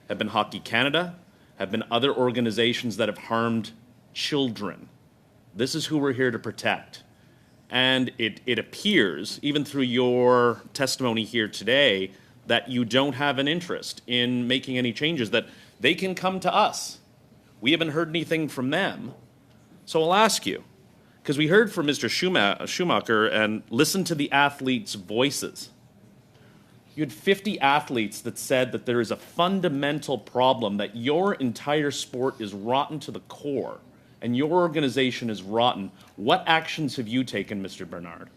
have been Hockey Canada, have been other organizations that have harmed children. This is who we're here to protect. And it appears, even through your testimony here today, that you don't have an interest in making any changes, that they can come to us. We haven't heard anything from them. So I'll ask you, because we heard from Mr. Schumacher and listened to the athletes' voices. You had 50 athletes that said that there is a fundamental problem, that your entire sport is rotten to the core, and your organization is rotten. What actions have you taken, Mr. Bernard?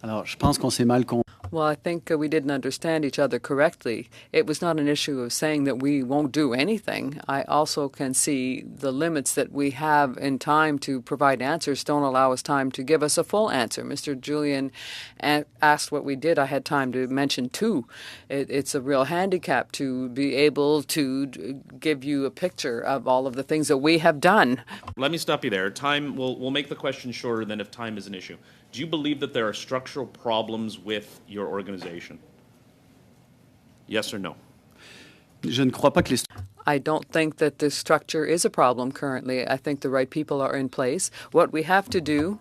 Alors, je pense qu'on s'est mal compris. Well, I think we didn't understand each other correctly. It was not an issue of saying that we won't do anything. I also can see the limits that we have in time to provide answers don't allow us time to give us a full answer. Mr. Julian asked what we did. I had time to mention two. It's a real handicap to be able to give you a picture of all of the things that we have done. Let me stop you there. Time, we'll make the question shorter than if time is an issue. Do you believe that there are structural problems with your organization? Yes or no? Je ne crois pas que les... I don't think that the structure is a problem currently. I think the right people are in place. What we have to do...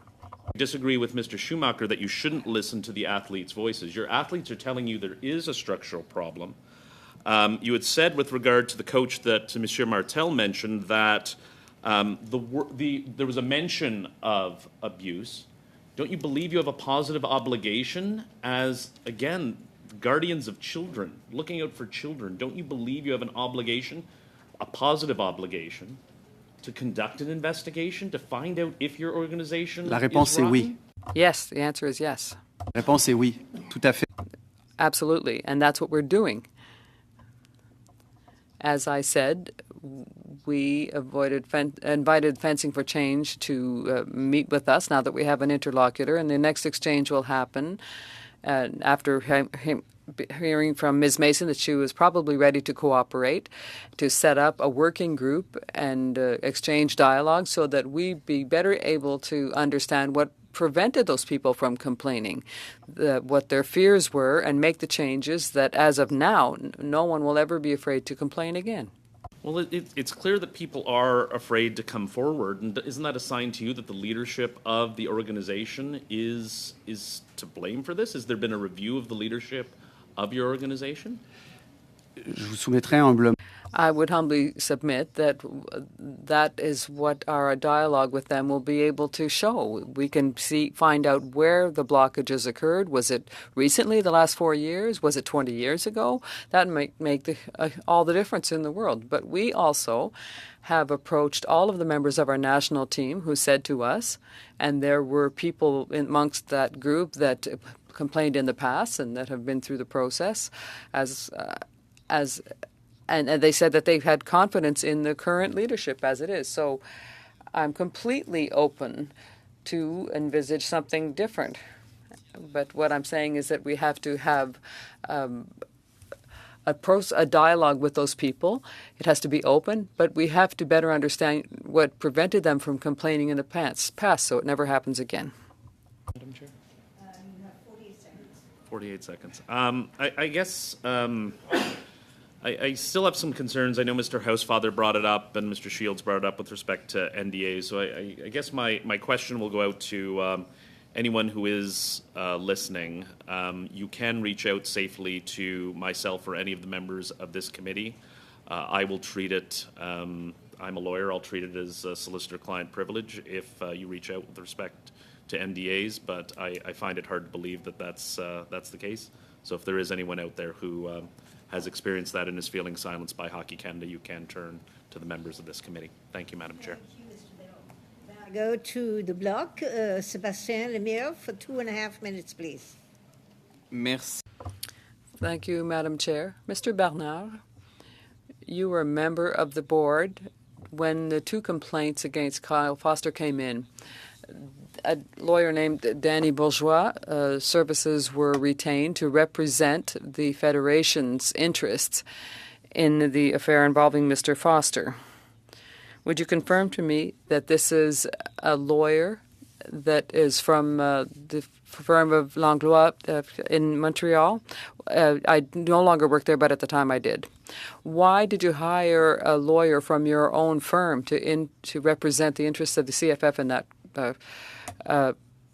I disagree with Mr. Schumacher that you shouldn't listen to the athletes' voices. Your athletes are telling you there is a structural problem. You had said with regard to the coach that Monsieur Martel mentioned that there was a mention of abuse. Don't you believe you have a positive obligation as, again, guardians of children, looking out for children? Don't you believe you have an obligation, a positive obligation, to conduct an investigation to find out if your organization La réponse is est rotten? oui. Yes, the answer is yes. La réponse est oui, tout à fait. Absolutely, and that's what we're doing. As I said, we invited Fencing for Change to meet with us now that we have an interlocutor, and the next exchange will happen after hearing from Ms. Mason that she was probably ready to cooperate, to set up a working group and exchange dialogue so that we be better able to understand what prevented those people from complaining, what their fears were, and make the changes that, as of now, no one will ever be afraid to complain again. Well, it's clear that people are afraid to come forward, and isn't that a sign to you that the leadership of the organization is to blame for this? Has there been a review of the leadership of your organization? Je vous soumettrai humblement. I would humbly submit that that is what our dialogue with them will be able to show. We can find out where the blockages occurred. Was it recently, the last 4 years? Was it 20 years ago? That might make all the difference in the world. But we also have approached all of the members of our national team who said to us, and there were people amongst that group that complained in the past and that have been through the process and they said that they've had confidence in the current leadership as it is. So I'm completely open to envisage something different. But what I'm saying is that we have to have a dialogue with those people. It has to be open, but we have to better understand what prevented them from complaining in the past so it never happens again. Madam Chair? You have 48 seconds. 48 seconds. I guess I still have some concerns. I know Mr. Housefather brought it up and Mr. Shields brought it up with respect to NDA. So I guess my question will go out to anyone who is listening. You can reach out safely to myself or any of the members of this committee. I will treat it, I'm a lawyer, I'll treat it as a solicitor-client privilege if you reach out with respect to NDAs, but I find it hard to believe that that's the case. So if there is anyone out there who has experienced that and is feeling silenced by Hockey Canada, you can turn to the members of this committee. Thank you, Madam Chair. I go to the block. Sébastien Lemire for 2.5 minutes, please. Merci. Thank you, Madam Chair. Mr. Bernard, you were a member of the board when the 2 complaints against Kyle Foster came in. A lawyer named Danny Bourgeois services were retained to represent the Federation's interests in the affair involving Mr. Foster. Would you confirm to me that this is a lawyer that is from the firm of Langlois in Montreal? I no longer work there, but at the time I did. Why did you hire a lawyer from your own firm to represent the interests of the CFF in that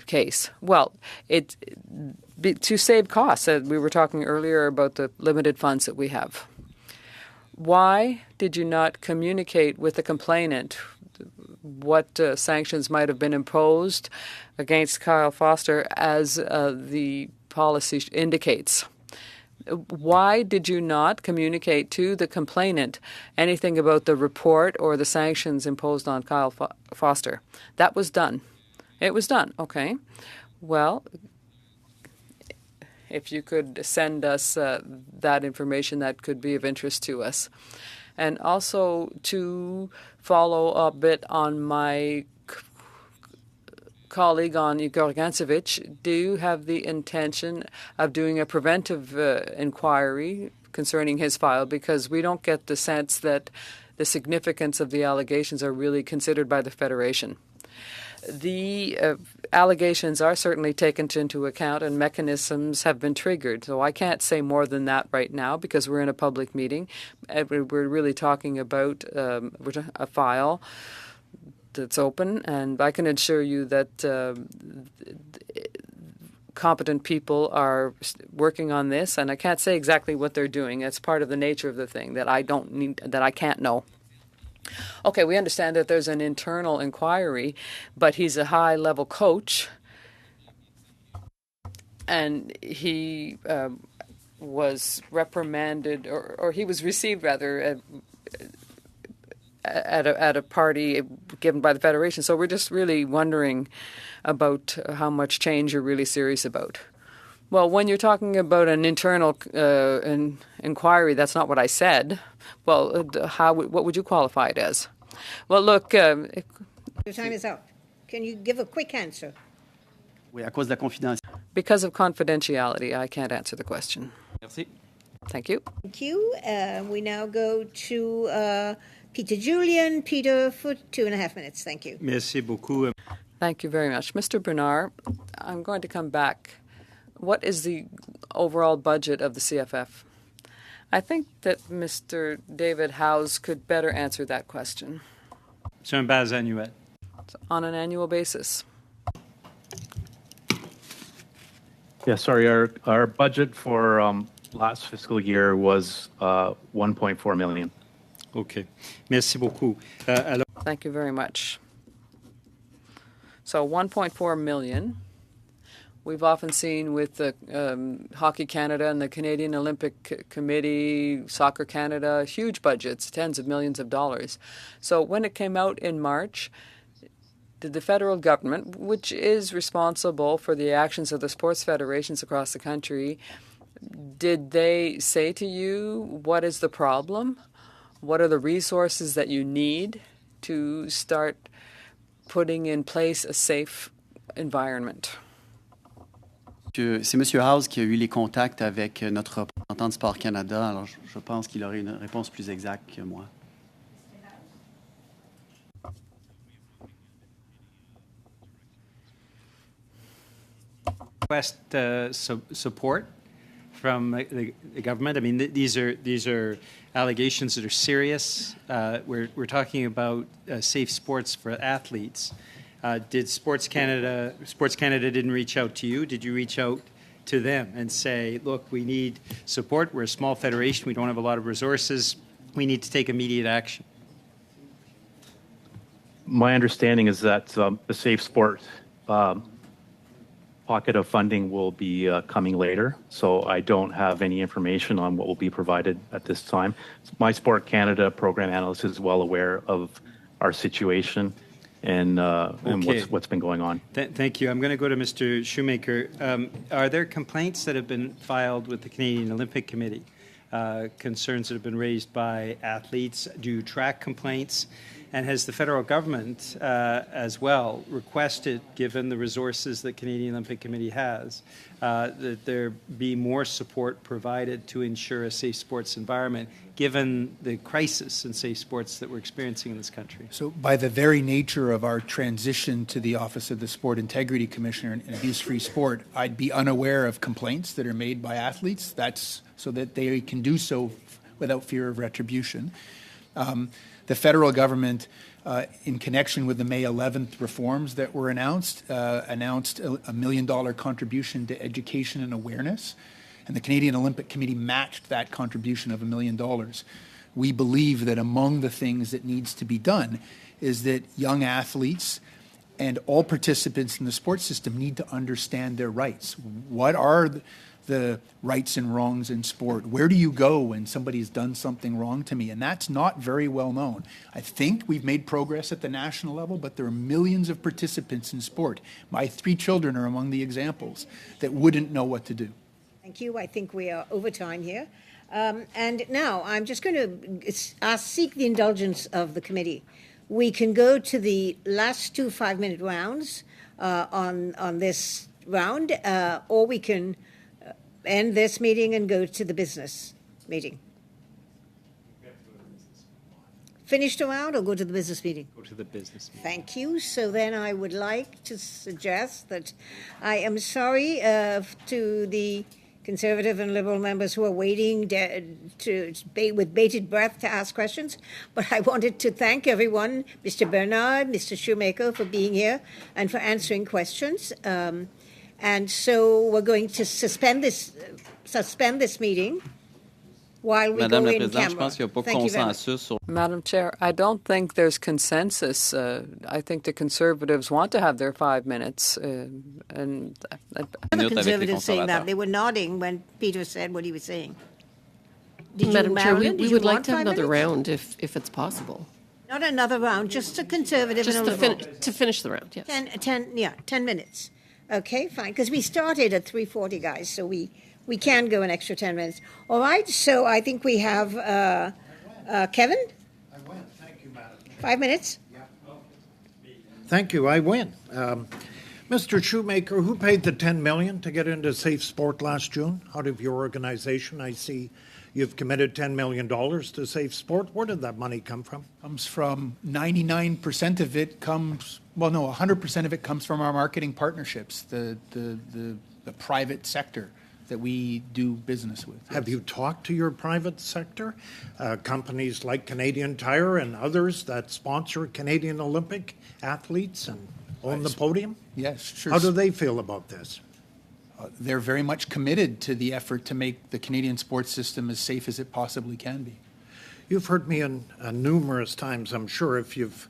case? Well, to save costs. We were talking earlier about the limited funds that we have. Why did you not communicate with the complainant what sanctions might have been imposed against Kyle Foster as the policy indicates? Why did you not communicate to the complainant anything about the report or the sanctions imposed on Kyle Foster? That was done. It was done. Okay. Well, if you could send us that information, that could be of interest to us. And also to follow a bit on my colleague, on Igor Gancevich, do you have the intention of doing a preventive inquiry concerning his file? Because we don't get the sense that the significance of the allegations are really considered by the Federation. The allegations are certainly taken into account and mechanisms have been triggered. So I can't say more than that right now because we're in a public meeting. We're really talking about a file that's open, and I can assure you that competent people are working on this, and I can't say exactly what they're doing. It's part of the nature of the thing that I can't know. Okay, we understand that there's an internal inquiry, but he's a high-level coach, and he was reprimanded, or he was received, rather, at a party given by the Federation. So we're just really wondering about how much change you're really serious about. Well, when you're talking about an internal inquiry, that's not what I said. Well, what would you qualify it as? Well, look. Your time is up. Can you give a quick answer? Oui, à cause de la confidentialité. Because of confidentiality, I can't answer the question. Merci. Thank you. Thank you. We now go to Peter Julian. Peter, for 2.5 minutes. Thank you. Merci beaucoup. Thank you very much. Mr. Bernard, I'm going to come back. What is the overall budget of the CFF? I think that Mr. David Howes could better answer that question. Sur une base annuelle. On an annual basis. Yeah, sorry. Our budget for last fiscal year was 1.4 million. OK. Merci beaucoup. Alors, Thank you very much. So 1.4 million. We've often seen with the Hockey Canada and the Canadian Olympic Committee, Soccer Canada, huge budgets, tens of millions of dollars. So when it came out in March, did the federal government, which is responsible for the actions of the sports federations across the country, did they say to you, what is the problem? What are the resources that you need to start putting in place a safe environment? C'est M. House qui a eu les contacts avec notre représentant de Sport Canada. Alors, je pense qu'il aurait une réponse plus exacte que moi. request support from the government. I mean, these are allegations that are serious. We're talking about safe sports for athletes. Did Sports Canada didn't reach out to you? Did you reach out to them and say, look, we need support. We're a small federation. We don't have a lot of resources. We need to take immediate action. My understanding is that the Safe Sport pocket of funding will be coming later, so I don't have any information on what will be provided at this time. My Sport Canada program analyst is well aware of our situation and what's been going on. Thank you. I'm going to go to Mr. Shoemaker. Are there complaints that have been filed with the Canadian Olympic Committee? Concerns that have been raised by athletes? Do you track complaints? And has the federal government as well requested, given the resources that Canadian Olympic Committee has, that there be more support provided to ensure a safe sports environment, given the crisis in safe sports that we're experiencing in this country? So by the very nature of our transition to the Office of the Sport Integrity Commissioner in Abuse-Free Sport, I'd be unaware of complaints that are made by athletes. That's so that they can do so without fear of retribution. The federal government, in connection with the May 11th reforms that were announced a $1 million contribution to education and awareness, and the Canadian Olympic Committee matched that contribution of $1 million. We believe that among the things that needs to be done is that young athletes and all participants in the sports system need to understand their rights. What are the rights and wrongs in sport? Where do you go when somebody's done something wrong to me? And that's not very well known. I think we've made progress at the national level, but there are millions of participants in sport. My 3 children are among the examples that wouldn't know what to do. Thank you. I think we are over time here. And now I'm just going to seek the indulgence of the committee. We can go to the last 2 5-minute rounds on this round, or we can end this meeting and go to the business meeting. Finish the round or go to the business meeting? Go to the business meeting. Thank you. So then I would like to suggest that I am sorry to the Conservative and Liberal members who are waiting with bated breath to ask questions. But I wanted to thank everyone, Mr. Bernard, Mr. Shoemaker, for being here and for answering questions. And so we're going to suspend this meeting while we Madame go la in Présidente, je camera. pense qu'il n'y a pas Thank you very much. consensus sur... Madam Chair, I don't think there's consensus. I think the Conservatives want to have their 5 minutes. And The Conservatives saying that. They were nodding when Peter said what he was saying. Did Madam you, Chair, Marilyn, we did would you like want to have 5 another minutes? round if it's possible. Not another round, just a conservative Just and a liberal. to finish the round, yes. 10 minutes. Okay, fine, because we started at 3:40, guys, so we can go an extra 10 minutes. All right, so I think we have Kevin? I win. Thank you, Madam. 5 minutes? Thank you. I win. Mr. Shoemaker, who paid the $10 million to get into Safe Sport last June out of your organization? I see you've committed $10 million to Safe Sport. Where did that money come from? Comes from 99% of it comes, well, no, 100% of it comes from our marketing partnerships, the private sector that we do business with. Have you talked to your private sector, companies like Canadian Tire and others that sponsor Canadian Olympic athletes and own the podium? Yes, sure. How do they feel about this? They're very much committed to the effort to make the Canadian sports system as safe as it possibly can be. You've heard me numerous times, I'm sure, if you've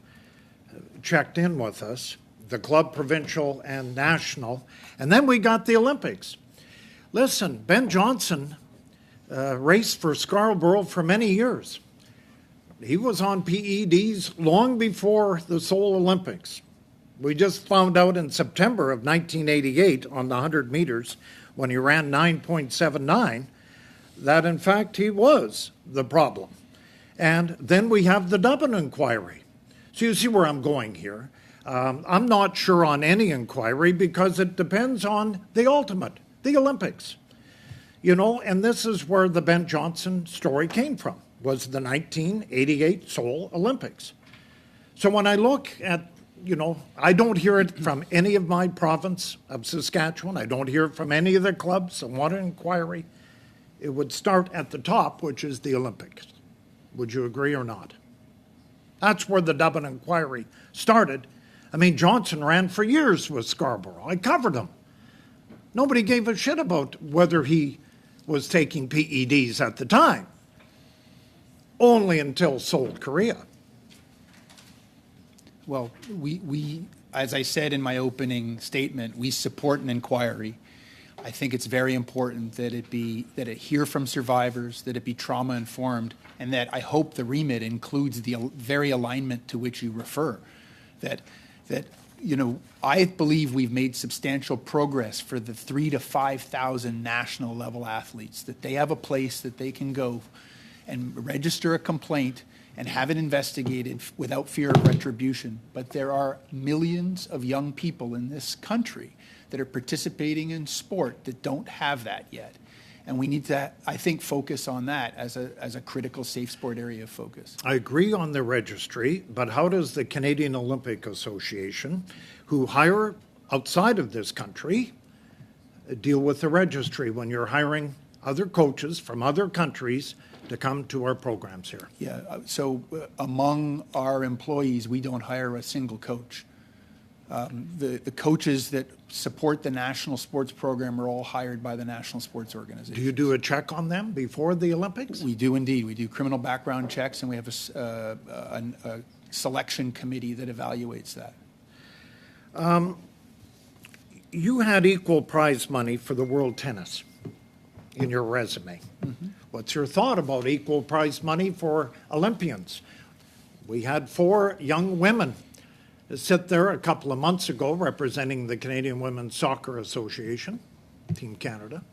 checked in with us, the club, provincial, and national. And then we got the Olympics. Listen, Ben Johnson raced for Scarborough for many years. He was on PEDs long before the Seoul Olympics. We just found out in September of 1988 on the 100 meters when he ran 9.79 that, in fact, he was the problem. And then we have the Dublin inquiry. So you see where I'm going here. I'm not sure on any inquiry because it depends on the ultimate, the Olympics. You know, and this is where the Ben Johnson story came from, was the 1988 Seoul Olympics. So when I look at, you know, I don't hear it from any of my province of Saskatchewan. I don't hear it from any of the clubs. I want an inquiry. It would start at the top, which is the Olympics. Would you agree or not? That's where the Dublin inquiry started. I mean, Johnson ran for years with Scarborough. I covered him. Nobody gave a shit about whether he was taking PEDs at the time. Only until Seoul, Korea. Well, we, as I said in my opening statement, we support an inquiry. I think it's very important that it hear from survivors, that it be trauma informed, and that I hope the remit includes the very alignment to which you refer. That you know, I believe we've made substantial progress for the 3,000 to 5,000 national level athletes, that they have a place that they can go and register a complaint and have it investigated without fear of retribution. But there are millions of young people in this country that are participating in sport that don't have that yet. And we need to, I think, focus on that as a critical safe sport area of focus. I agree on the registry, but how does the Canadian Olympic Association, who hire outside of this country, deal with the registry when you're hiring other coaches from other countries to come to our programs here? Yeah, so among our employees, we don't hire a single coach. The coaches that support the national sports program are all hired by the National Sports Organization. Do you do a check on them before the Olympics? We do indeed. We do criminal background checks, and we have a selection committee that evaluates that. You had equal prize money for the World Tennis in your resume. Mm-hmm. What's your thought about equal prize money for Olympians? We had 4 young women sit there a couple of months ago representing the Canadian Women's Soccer Association, Team Canada,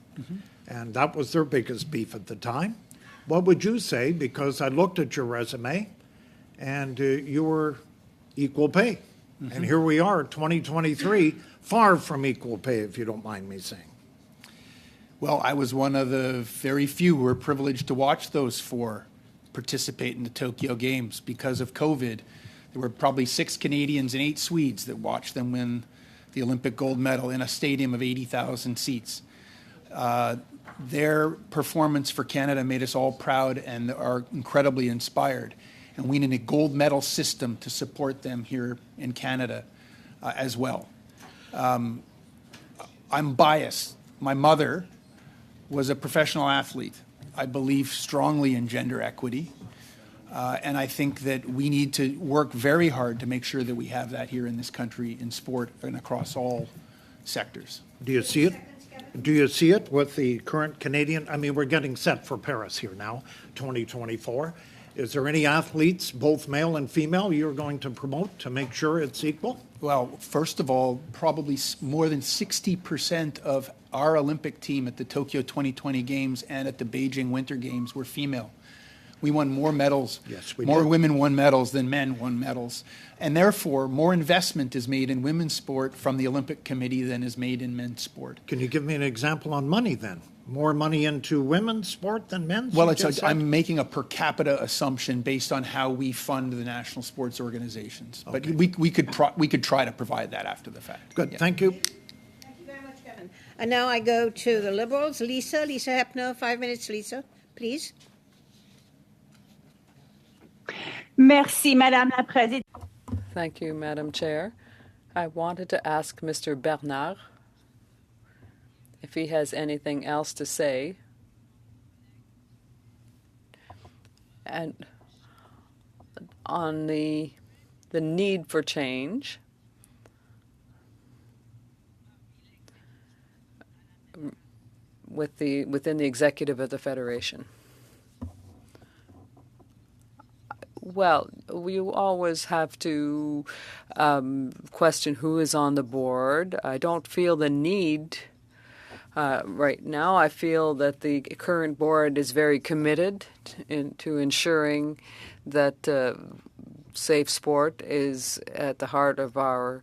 and that was their biggest beef at the time. What would you say? Because I looked at your resume and you were equal pay. And here we are, 2023, far from equal pay, if you don't mind me saying. Well, I was one of the very few who were privileged to watch those 4 participate in the Tokyo Games. Because of COVID, there were probably 6 Canadians and 8 Swedes that watched them win the Olympic gold medal in a stadium of 80,000 seats. Their performance for Canada made us all proud and are incredibly inspired. And we need a gold medal system to support them here in Canada as well. I'm biased. My mother was a professional athlete. I believe strongly in gender equity. And I think that we need to work very hard to make sure that we have that here in this country in sport and across all sectors. Do you see it? Do you see it with the current Canadian? I mean, we're getting set for Paris here now, 2024. Is there any athletes, both male and female, you're going to promote to make sure it's equal? Well, first of all, probably more than 60% of our Olympic team at the Tokyo 2020 Games and at the Beijing Winter Games were female. We won more medals. Yes, we more did. women won medals than men won medals. And therefore, more investment is made in women's sport from the Olympic Committee than is made in men's sport. Can you give me an example on money then? More money into women's sport than men's? Well, you just said? I'm making a per capita assumption based on how we fund the national sports organizations. But we could try to provide that after the fact. Good, Yeah. thank you. Thank you very much, Kevin. And now I go to the Liberals. Lisa Hepner, 5 minutes, Lisa, please. Merci, Madame la Présidente. Thank you, Madam Chair. I wanted to ask Mr. Bernard if he has anything else to say. And on the need for change, within the executive of the Federation. Well, we always have to question who is on the board. I don't feel the need right now. I feel that the current board is very committed to ensuring that safe sport is at the heart of our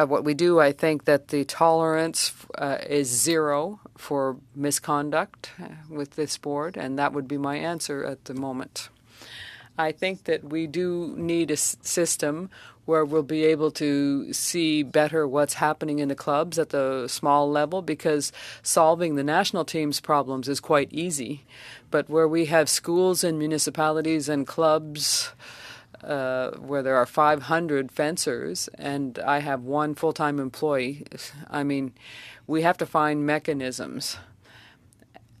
what we do. I think that the tolerance is zero for misconduct with this board, and that would be my answer at the moment. I think that we do need a system where we'll be able to see better what's happening in the clubs at the small level, because solving the national team's problems is quite easy. But where we have schools and municipalities and clubs where there are 500 fencers and I have one full-time employee, I mean, we have to find mechanisms.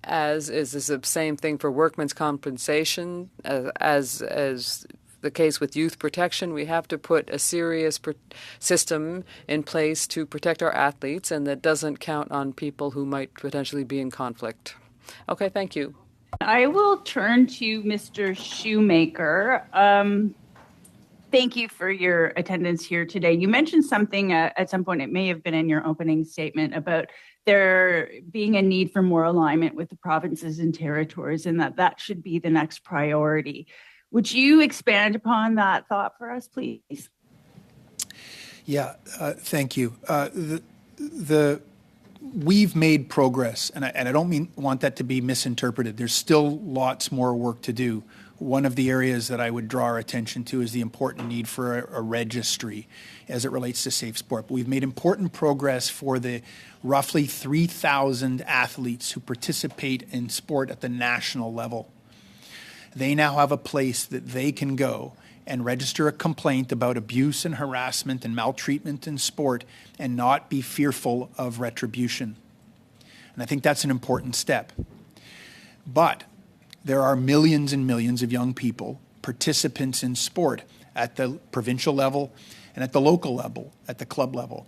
As is the same thing for workmen's compensation, as the case with youth protection, we have to put a serious system in place to protect our athletes, and that doesn't count on people who might potentially be in conflict. Okay, thank you. I will turn to Mr. Shoemaker. Thank you for your attendance here today. You mentioned something at some point, it may have been in your opening statement, about there being a need for more alignment with the provinces and territories, and that should be the next priority. Would you expand upon that thought for us, please? Yeah, thank you. We've made progress, and I don't want that to be misinterpreted. There's still lots more work to do. One of the areas that I would draw our attention to is the important need for a registry as it relates to safe sport. But we've made important progress for the roughly 3,000 athletes who participate in sport at the national level. They now have a place that they can go and register a complaint about abuse and harassment and maltreatment in sport and not be fearful of retribution. And I think that's an important step. But there are millions and millions of young people, participants in sport at the provincial level and at the local level, at the club level,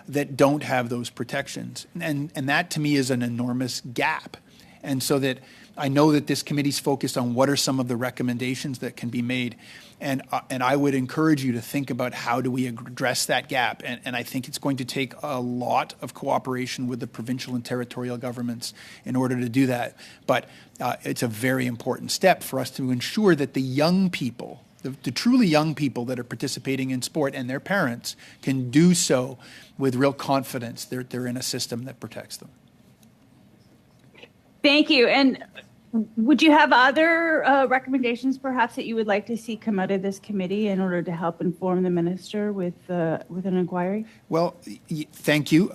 that don't have those protections. And that to me is an enormous gap. And so that I know that this committee's focused on what are some of the recommendations that can be made. And I would encourage you to think about how do we address that gap. And I think it's going to take a lot of cooperation with the provincial and territorial governments in order to do that. But it's a very important step for us to ensure that the young people, the truly young people that are participating in sport and their parents can do so with real confidence. They're in a system that protects them. Thank you. And would you have other recommendations, perhaps, that you would like to see come out of this committee in order to help inform the minister with an inquiry? Well, thank you.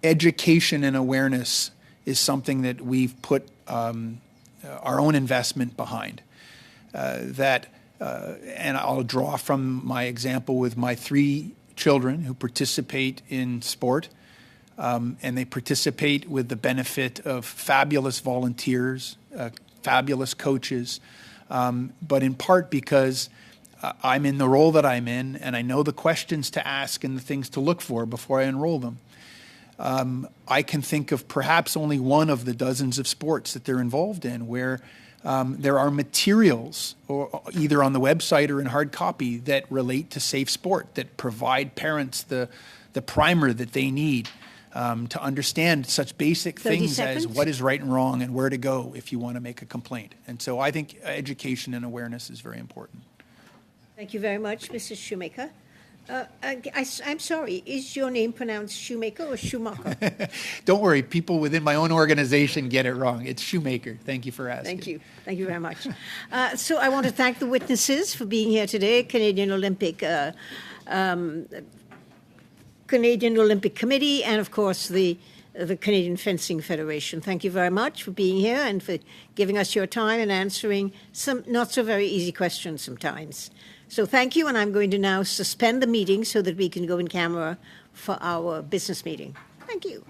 Education and awareness is something that we've put our own investment behind. And I'll draw from my example with my 3 children who participate in sport. And they participate with the benefit of fabulous volunteers, fabulous coaches, but in part because I'm in the role that I'm in and I know the questions to ask and the things to look for before I enroll them. I can think of perhaps only one of the dozens of sports that they're involved in where there are materials, or either on the website or in hard copy, that relate to safe sport, that provide parents the primer that they need to understand such basic 30 things seconds. as what is right and wrong and where to go if you want to make a complaint. And so I think education and awareness is very important. Thank you very much, Mrs. Shoemaker. I'm sorry, is your name pronounced Shoemaker or Schumacher? Don't worry, people within my own organization get it wrong. It's Shoemaker. Thank you for asking. Thank you. Thank you very much. So I want to thank the witnesses for being here today, Canadian Olympic Committee, and of course the Canadian Fencing Federation. Thank you very much for being here and for giving us your time and answering some not so very easy questions sometimes. So thank you, and I'm going to now suspend the meeting so that we can go in camera for our business meeting. Thank you.